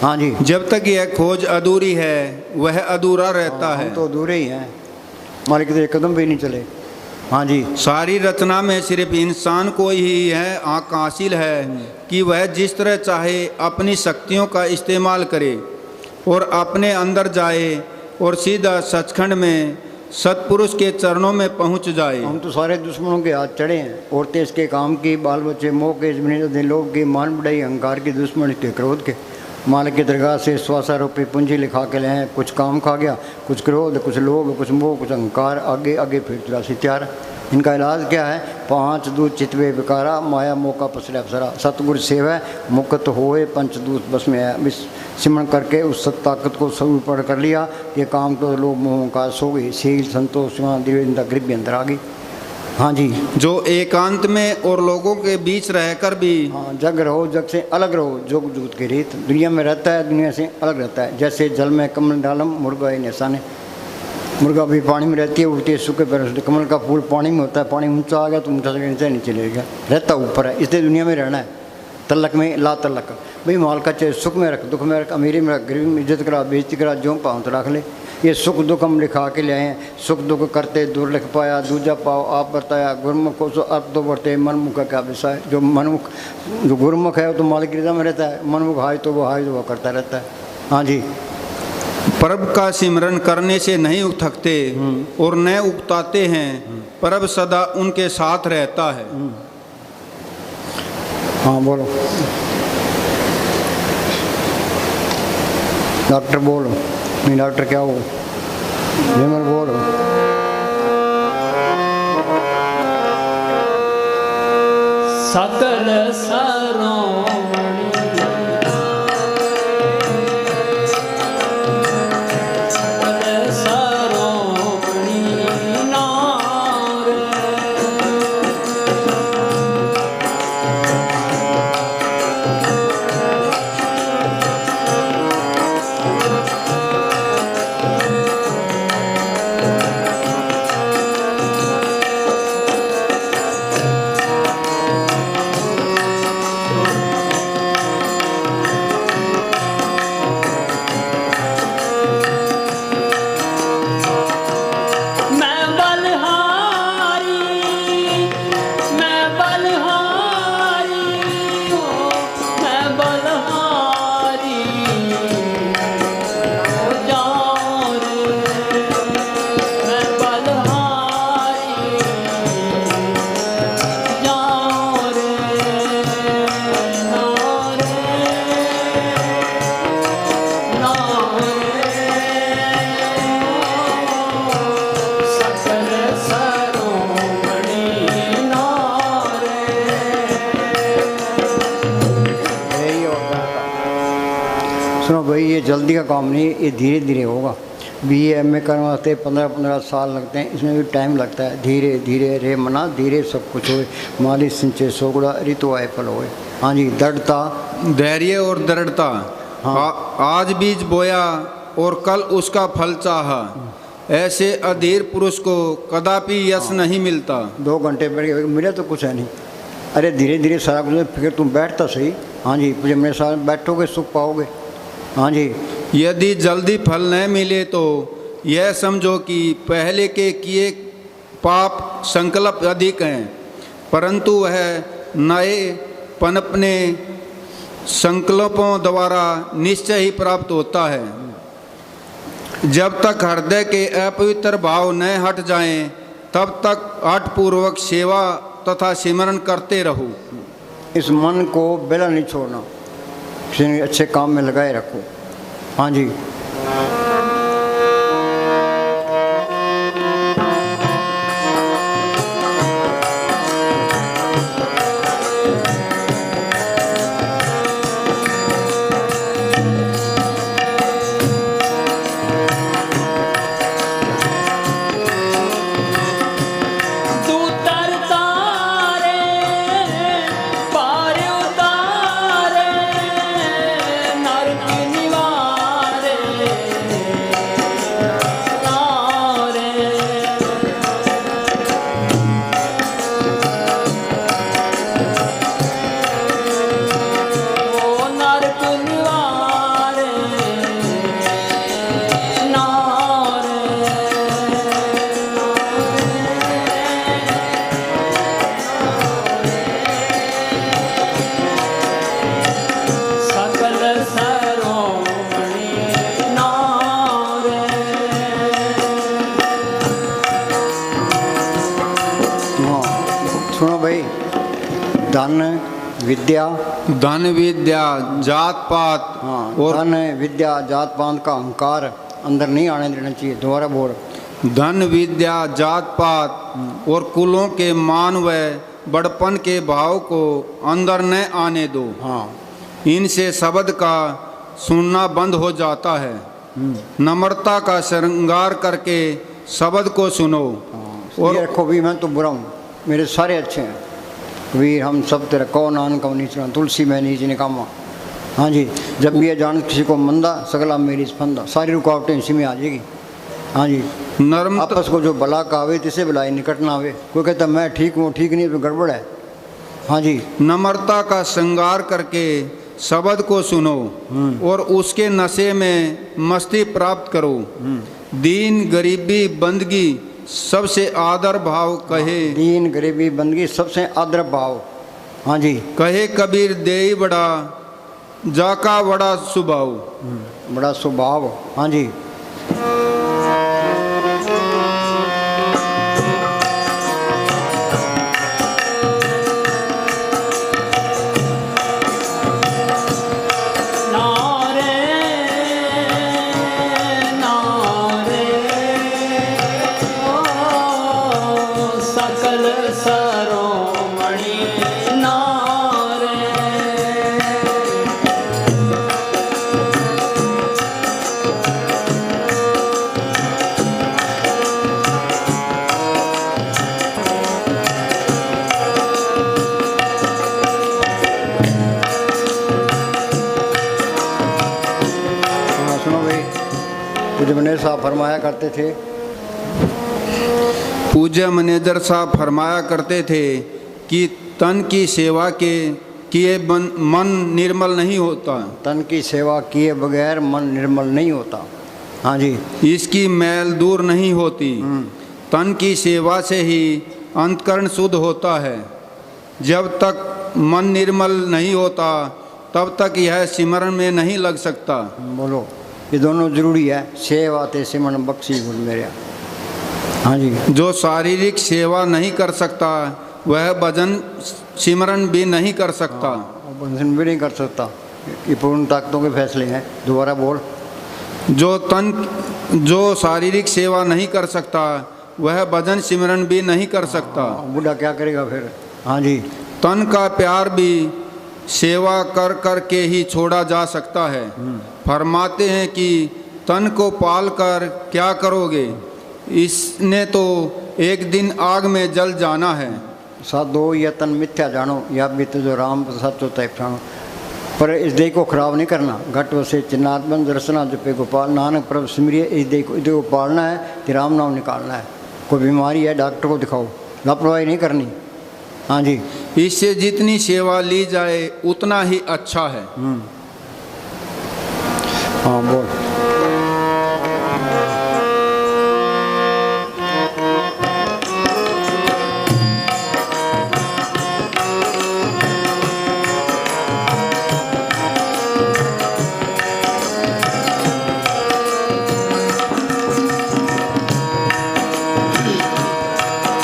हाँ जी। जब तक यह खोज अधूरी है वह अधूरा रहता है। हम तो अधूरे ही हैं, हमारे किसी कदम भी नहीं चले। हाँ जी। सारी रचना में सिर्फ इंसान को ही यह आँख हासिल है कि वह जिस तरह चाहे अपनी शक्तियों का इस्तेमाल करे और अपने अंदर जाए और सीधा सचखंड में सतपुरुष के चरणों में पहुंच जाए। हम तो सारे दुश्मनों के हाथ चढ़े हैं। औरतें इसके काम की, बाल बच्चे मोह के, जमीन लोग की, मान बढ़ाई अहंकार की, दुश्मन के क्रोध के। मालिक की दरगाह से 100 रुपये पूंजी लिखा के लाए। कुछ काम खा गया, कुछ क्रोध, कुछ लोभ, कुछ मोह, कुछ अहंकार, आगे आगे फिर 83 त्यार। इनका इलाज क्या है? 5 दूत चितवे विकारा, माया मोका पसरे अप्सरा। सतगुरु सेवा मुक्त होए, पंचदूत बस में है। सिमरण करके उस सत ताकत को स्वरूप कर लिया। ये काम तो लोग मोह का सो गई, शील संतोष दिव्यता गरीब भी अंदर आ गई। हाँ जी। जो एकांत में और लोगों के बीच रहकर भी हाँ, जग रहो, जग से अलग रहो, जोग जूत की रीत। दुनिया में रहता है, दुनिया से अलग रहता है। जैसे जल में कमल डालम, मुर्गा ही निशाने। मुर्गा भी पानी में रहती है, उड़ती है सूखे पैरों से। कमल का फूल पानी में होता है, पानी ऊंचा आ गया तो ऊंचा से नीचे ले गया, रहता ऊपर है। इसलिए दुनिया में रहना है, तलक में ला तलक। भाई माल का चाहे सुख में रख, दुख में रख, अमीरी में रख, गरीबी में इज्जत करा, बेइज्जती करा, जो पाँव तो रख ले। ये सुख दुख हम लिखा के ले आए हैं। सुख दुख करते दूर लिख पाया, दूजा पाओ आप बताया। गुरमुख को सो अर्थ तो बढ़ते, मनमुख का क्या विषय? जो मनमुख, जो गुरमुख है वो तो मालिक रजा में रहता है। मनमुख हाय तो वो करता रहता है। हाँ जी। परब का सिमरन करने से नहीं थकते और न उकताते हैं। परब सदा उनके साथ रहता है। हाँ बोलो डॉक्टर, बोलो। नहीं डॉक्टर क्या हो? विमल बोलो। सकल सरोमणि सकल सरोमणि नारे। भाई ये जल्दी का काम नहीं, ये धीरे धीरे होगा। BA MA करने वास्ते 15-15 साल लगते हैं, इसमें भी टाइम लगता है। धीरे धीरे रे मना धीरे सब कुछ होए, माली सिंचे सोगड़ा ऋतु आए फल होए। हाँ जी, दृढ़ता, धैर्य और दृढ़ता। आज बीज बोया और कल उसका फल चाहा, ऐसे अधीर पुरुष को कदापि यश नहीं मिलता। 2 घंटे बैठ के मिले तो कुछ है नहीं। अरे धीरे धीरे सारा कुछ, फिर तुम बैठता सही। हाँ जी, जब मेरे साथ बैठोगे सुख पाओगे। हाँ जी, यदि जल्दी फल न मिले तो यह समझो कि पहले के किए पाप संकल्प अधिक हैं, परंतु वह नए पनपने संकल्पों द्वारा निश्चय ही प्राप्त होता है। जब तक हृदय के अपवित्र भाव न हट जाएं, तब तक हठपूर्वक सेवा तथा सिमरन करते रहो। इस मन को बेला नहीं छोड़ना, किसी अच्छे काम में लगाए रखो। हाँ जी, धन विद्या जात पात। हाँ, और धन विद्या जात पात का अहंकार अंदर नहीं आने देना चाहिए। दोबारा बोल। धन विद्या जात पात और कुलों के मान व बड़पन के भाव को अंदर न आने दो। हाँ, इनसे शब्द का सुनना बंद हो जाता है। नम्रता का श्रृंगार करके शब्द को सुनो। और रखो भी मैं तो बुरा हूँ, मेरे सारे अच्छे हैं। वीर हम सब तेरा कौ नानक नीच तुलसी मैं नीच निकामा। हाँ जी, जब भी ये जान किसी को मंदा सगला मेरी फंदा, सारी रुकावटें इसी में आ जाएगी। हाँ जी, नर्म आपस को जो भला का आवे तिसे भलाई निकट ना आवे। कोई कहता मैं ठीक हूँ, ठीक नहीं तो गड़बड़ है। हाँ जी, नम्रता का श्रृंगार करके शब्द को सुनो और उसके नशे में मस्ती प्राप्त करो। दीन गरीबी बंदगी सबसे आदर भाव कहे। दीन गरीबी बंदगी सबसे आदर भाव। हाँ जी, कहे कबीर देई बड़ा जाका बड़ा स्वभाव। बड़ा स्वभाव। हाँ जी, साहब फरमाया करते थे। पूज्य मैनेजर साहब फरमाया करते थे कि तन की सेवा के किए मन निर्मल नहीं होता। तन की सेवा किए बगैर मन निर्मल नहीं होता। हाँ जी, इसकी मैल दूर नहीं होती। तन की सेवा से ही अंतकरण शुद्ध होता है। जब तक मन निर्मल नहीं होता तब तक यह सिमरन में नहीं लग सकता। बोलो, ये दोनों जरूरी है। सेवा ते सिमरन बख्शी गुण मेरे। हाँ जी, जो शारीरिक सेवा नहीं कर सकता वह भजन सिमरन भी नहीं कर सकता। भजन भी नहीं कर सकता। ये पूर्ण ताकतों के फैसले हैं। दोबारा बोल। जो शारीरिक सेवा नहीं कर सकता वह भजन सिमरन भी नहीं कर सकता। बूढ़ा क्या करेगा फिर। हाँ जी, तन का प्यार भी सेवा कर कर के ही छोड़ा जा सकता है। फरमाते हैं कि तन को पाल कर क्या करोगे, इसने तो एक दिन आग में जल जाना है। साधो या तन मिथ्या जानो, या बीत जो राम सचो तय प्राणो। पर इस देह को खराब नहीं करना। घट वसे चिन्नात्मन दर्शना जपे गोपाल, नानक प्रभु सिमरिए। इस देह को पालना है कि राम नाम निकालना है। कोई बीमारी है डॉक्टर को दिखाओ, लापरवाही नहीं करनी। हाँ जी, इससे जितनी सेवा ली जाए उतना ही अच्छा है। हाँ बोल।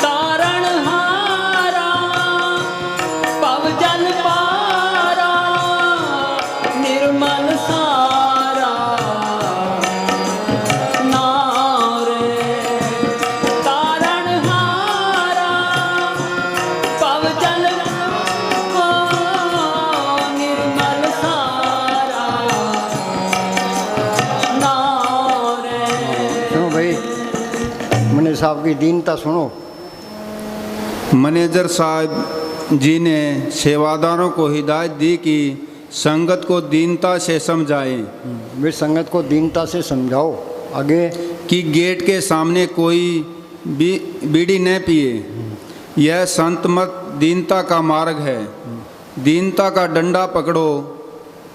तारणहारा पवजन पारा निर्मल सारा नारे। तारणहारा पवजन को निर्मल सारा नारे। सुनो भाई, मैंने साहब की दीनता सुनो। मैनेजर साहब जी ने सेवादारों को हिदायत दी कि संगत को दीनता से समझाएं वे संगत को दीनता से समझाओ। आगे कि गेट के सामने कोई बीड़ी न पिए। यह संत मत दीनता का मार्ग है। दीनता का डंडा पकड़ो।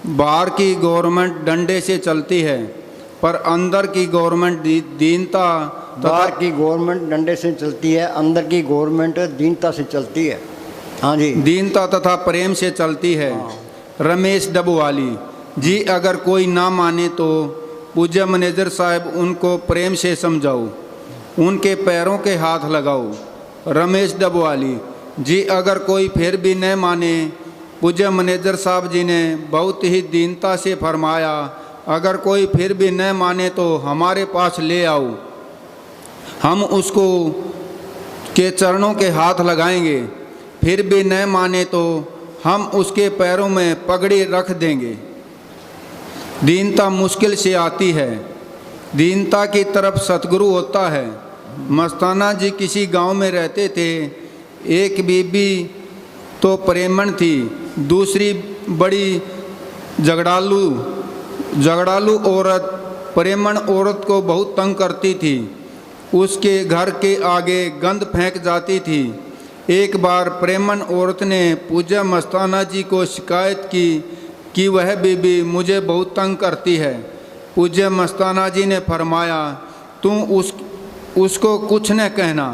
बाहर की गवर्नमेंट डंडे से चलती है, पर अंदर की गवर्नमेंट दीनता बाहर की गवर्नमेंट डंडे से चलती है, अंदर की गवर्नमेंट दीनता से चलती है। हाँ जी, दीनता तथा प्रेम से चलती है। रमेश डबवाली जी, अगर कोई ना माने तो पूज्य मैनेजर साहब उनको प्रेम से समझाओ, उनके पैरों के हाथ लगाओ। रमेश डबवाली जी, अगर कोई फिर भी न माने, पूज्य मैनेजर साहब जी ने बहुत ही दीनता से फरमाया, अगर कोई फिर भी न माने तो हमारे पास ले आओ, हम उसको के चरणों के हाथ लगाएंगे। फिर भी न माने तो हम उसके पैरों में पगड़ी रख देंगे। दीनता मुश्किल से आती है। दीनता की तरफ सतगुरु होता है। मस्ताना जी किसी गांव में रहते थे। एक बीबी तो प्रेमण थी, दूसरी बड़ी झगड़ालू औरत प्रेमण औरत को बहुत तंग करती थी। उसके घर के आगे गंद फेंक जाती थी। एक बार प्रेमन औरत ने पूज्य मस्ताना जी को शिकायत की कि वह बीबी मुझे बहुत तंग करती है। पूज्य मस्ताना जी ने फरमाया, तुम उसको कुछ न कहना,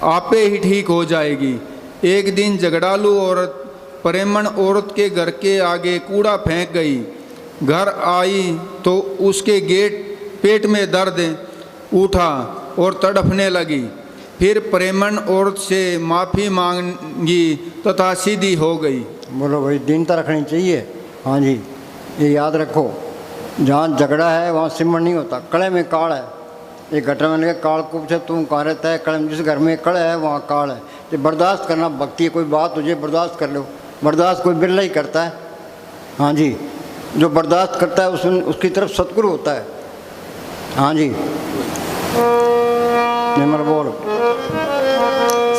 आपे ही ठीक हो जाएगी। एक दिन झगड़ालू औरत प्रेमन औरत के घर के आगे कूड़ा फेंक गई। घर आई तो उसके पेट में दर्द उठा और तड़फने लगी। फिर प्रेमन औरत से माफ़ी मांगी तथा सीधी हो गई। बोलो भाई, दीनता रखनी चाहिए। हाँ जी, ये याद रखो, जहाँ झगड़ा है वहाँ सिमरण नहीं होता। कड़े में काल है। ये घटना में लगे काल को पूछे तुम कहाँ रहता है, कड़े में जिस घर में कड़ा है वहाँ काल है। तो बर्दाश्त करना भक्ति है। कोई बात तुझे बर्दाश्त कर लो। बर्दाश्त कोई बिरला ही करता है। हाँ जी, जो बर्दाश्त करता है उसकी तरफ सतगुरु होता है। हाँ जी, निमर बोल।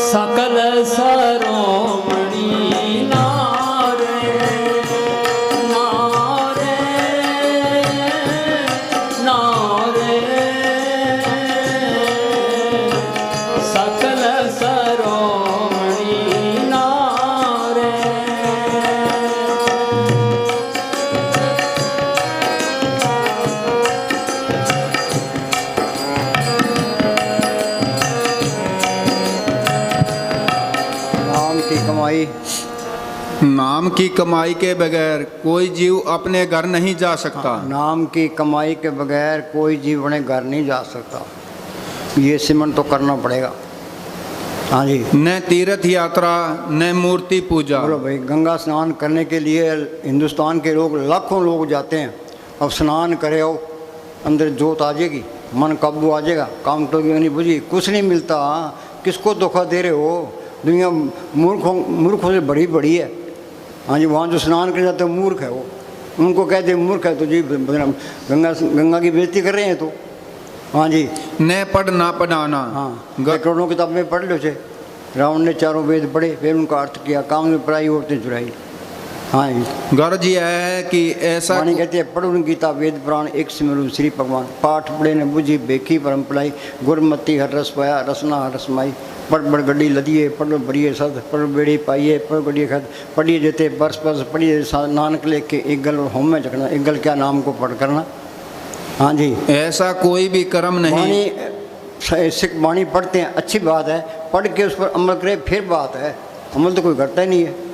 सकल सरोमणि नारे नारे नारे। सकल सरोमणि नारे। नाम की कमाई के बगैर कोई जीव अपने घर नहीं जा सकता। नाम की कमाई के बगैर कोई जीव अपने घर नहीं जा सकता। ये सिमरन तो करना पड़ेगा। हाँ जी, न तीर्थ यात्रा न मूर्ति पूजा। बोलो भाई, गंगा स्नान करने के लिए हिंदुस्तान के लोग लाखों लोग जाते हैं। अब स्नान करे हो, अंदर जोत आ जाएगी, मन काबू आ जाएगा, काम तो नहीं बुझी, कुछ नहीं मिलता। किसको धोखा दे रहे हो? दुनिया मूर्खों से बड़ी बड़ी है। हाँ जी, वहाँ जो स्नान कर जाते हैं मूर्ख है वो, उनको कहते हैं मूर्ख है, तो जी गंगा गंगा की बेइज्जती कर रहे हैं तो। हाँ जी, न पढ़ ना पढ़ाना। हाँ करोड़ों किताब में पढ़ लो थे। रावण ने चारों वेद पढ़े, फिर उनका अर्थ किया, काम में पढ़ाई, औरतें चुराई। हाँ जी, गर्ज यह है कि ऐसा वाणी कहते हैं पढ़ो गीता वेद पुराण एक सिमरु श्री भगवान, पाठ पढ़े ने बुझी बेखी परम पढ़ाई, गुरमति हर रस पाया रसना हर रसमाई, पढ़ बड़ गड्डी लदिए पढ़ो बड़िए सद, पढ़ बेड़ी पाइए पढ़ गड्डिए खद, पढ़िए जेते बरस बरस पढ़िए नानक लेके एक गल होम में चकना, एक गल क्या नाम को पढ़ करना। हाँ जी, ऐसा कोई भी कर्म नहीं। वाणी सिख वाणी पढ़ते हैं, अच्छी बात है, पढ़ के उस पर अमल करे फिर बात है, अमल तो कोई करता ही नहीं है।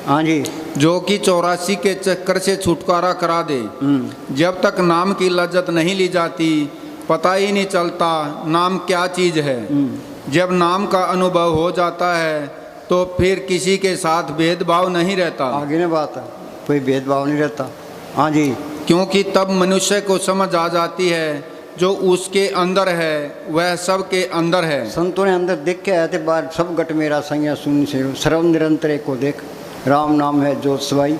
हाँ जी, जो कि 84 के चक्कर से छुटकारा करा दे। जब तक नाम की लज्जत नहीं ली जाती पता ही नहीं चलता नाम क्या चीज़ है। जब नाम का अनुभव हो जाता है तो फिर किसी के साथ भेदभाव नहीं रहता। आगे ना बात है, कोई भेदभाव नहीं रहता। हाँ जी, क्योंकि तब मनुष्य को समझ आ जाती है जो उसके अंदर है वह सब के अंदर है। संतों ने अंदर देख के आए थे, बाहर सब गट मेरा संज्ञा शून्य से सर्व निरंतर को देख, राम नाम है जो सवाई।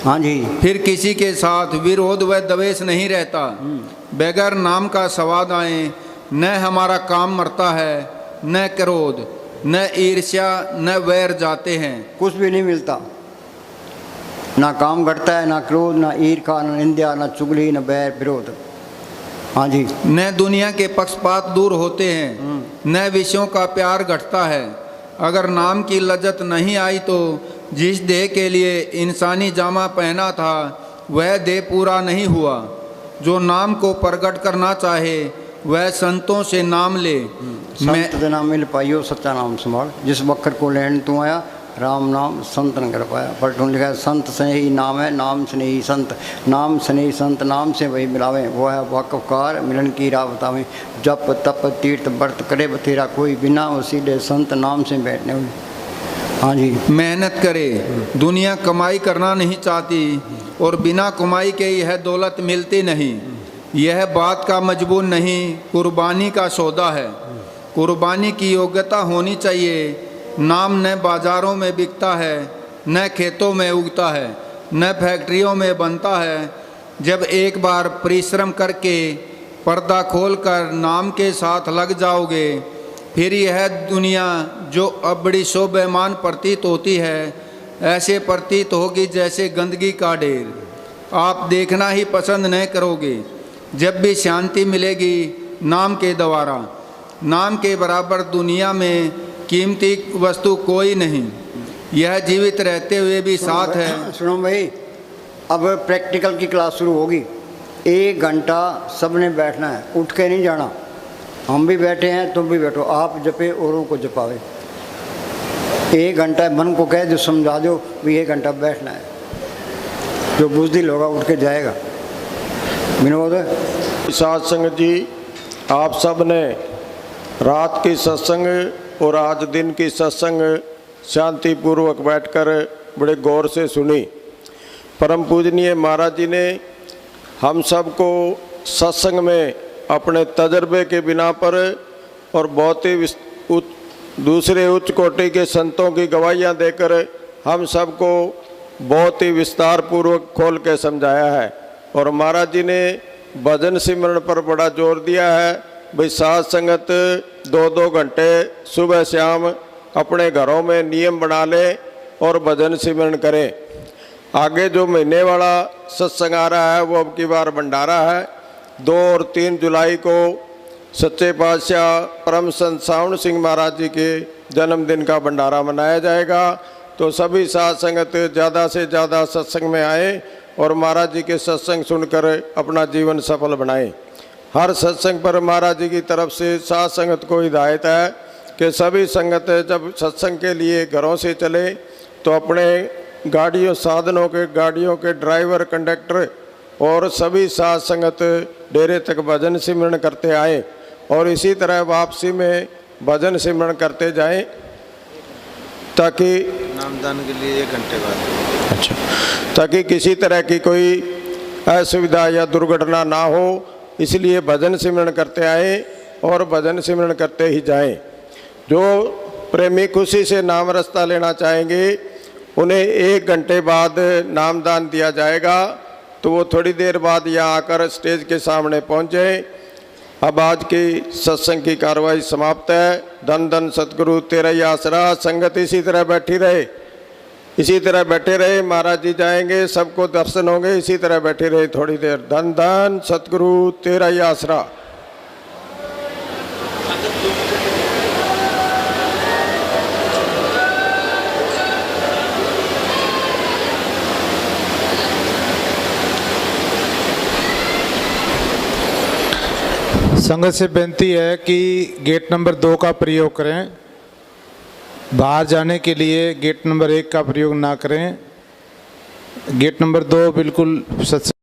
हाँ जी, फिर किसी के साथ विरोध व द्वेष नहीं रहता। बगैर नाम का स्वाद आए न हमारा काम मरता है, न क्रोध न ईर्ष्या न वैर जाते हैं। कुछ भी नहीं मिलता, ना काम घटता है, ना क्रोध, ना ईर्ष्या, ना निंदा, ना चुगली, ना बैर विरोध। हाँ जी, न दुनिया के पक्षपात दूर होते हैं, न विषयों का प्यार घटता है। अगर नाम की लज्जत नहीं आई तो जिस देह के लिए इंसानी जामा पहना था वह देह पूरा नहीं हुआ। जो नाम को प्रकट करना चाहे वह संतों से नाम ले। संत दे नाम मिल पाइयो सच्चा नाम संभाल, जिस वक्र को लेने तू आया राम नाम संत न कर पाया। पलटून लिखा है संत से ही नाम है, नाम से नहीं संत, नाम से नहीं संत, नाम से वही मिलावे। वो है वाकफकार मिलन की राह बतावें, जप तप तीर्थ व्रत करे बतेरा कोई, बिना वसीले संत नाम से बैठने हुए। हाँ जी, मेहनत करे, दुनिया कमाई करना नहीं चाहती और बिना कमाई के यह दौलत मिलती नहीं। यह बात का मजबूर नहीं, कुर्बानी का सौदा है। कुर्बानी की योग्यता होनी चाहिए। नाम न बाज़ारों में बिकता है, न खेतों में उगता है, न फैक्ट्रियों में बनता है। जब एक बार परिश्रम करके पर्दा खोलकर नाम के साथ लग जाओगे फिर यह दुनिया जो अब बड़ी शोभेमान प्रतीत होती है ऐसे प्रतीत होगी जैसे गंदगी का ढेर। आप देखना ही पसंद नहीं करोगे। जब भी शांति मिलेगी नाम के द्वारा। नाम के बराबर दुनिया में कीमती वस्तु कोई नहीं। यह जीवित रहते हुए भी साथ है। सुनो भाई, अब प्रैक्टिकल की क्लास शुरू होगी। 1 घंटा सबने बैठना है, उठ के नहीं जाना। हम भी बैठे हैं, तुम भी बैठो, आप जपे औरों को जपावे। 1 घंटा मन को कह दो, समझा दो भी 1 घंटा बैठना है। जो बुजदिल होगा उठ के जाएगा। विनोद साध संगत जी, आप सब ने रात की सत्संग और आज दिन की सत्संग शांतिपूर्वक बैठकर बड़े गौर से सुनी। परम पूजनीय महाराज जी ने हम सबको सत्संग में अपने तजर्बे के बिना पर और बहुत ही दूसरे उच्च कोटि के संतों की गवाहियाँ देकर हम सबको बहुत ही विस्तार पूर्वक खोल के समझाया है। और महाराज जी ने भजन सिमरन पर बड़ा जोर दिया है। भाई साध संगत 2-2 घंटे सुबह शाम अपने घरों में नियम बना लें और भजन सिमरन करें। आगे जो महीने वाला सत्संग आ रहा है वो अब की बार भंडारा है। 2 और 3 जुलाई को सच्चे पातशाह परम संत सावण सिंह महाराज जी के जन्मदिन का भंडारा मनाया जाएगा। तो सभी साध संगत ज़्यादा से ज़्यादा सत्संग में आए और महाराज जी के सत्संग सुनकर अपना जीवन सफल बनाएं। हर सत्संग पर महाराज जी की तरफ से साध संगत को हिदायत है कि सभी संगत जब सत्संग के लिए घरों से चले तो अपने गाड़ियों साधनों के गाड़ियों के ड्राइवर कंडक्टर और सभी साध संगत डेरे तक भजन सिमरन करते आए और इसी तरह वापसी में भजन सिमरन करते जाएं ताकि नामदान के लिए 1 घंटे बाद अच्छा ताकि किसी तरह की कोई असुविधा या दुर्घटना ना हो। इसलिए भजन सिमरन करते आए और भजन सिमरन करते ही जाएं। जो प्रेमी खुशी से नाम रास्ता लेना चाहेंगे उन्हें 1 घंटे बाद नामदान दिया जाएगा, तो वो थोड़ी देर बाद यहाँ आकर स्टेज के सामने पहुँच जाए। अब आज की सत्संग की कार्रवाई समाप्त है। धन धन सतगुरु तेरा ही आसरा। संगत इसी तरह बैठी रहे, इसी तरह बैठे रहे। महाराज जी जाएंगे, सबको दर्शन होंगे, इसी तरह बैठे रहे थोड़ी देर। धन धन सतगुरु तेरा ही आसरा। संगत से बेनती है कि गेट नंबर 2 का प्रयोग करें। बाहर जाने के लिए गेट नंबर 1 का प्रयोग ना करें। गेट नंबर 2 बिल्कुल सत्संग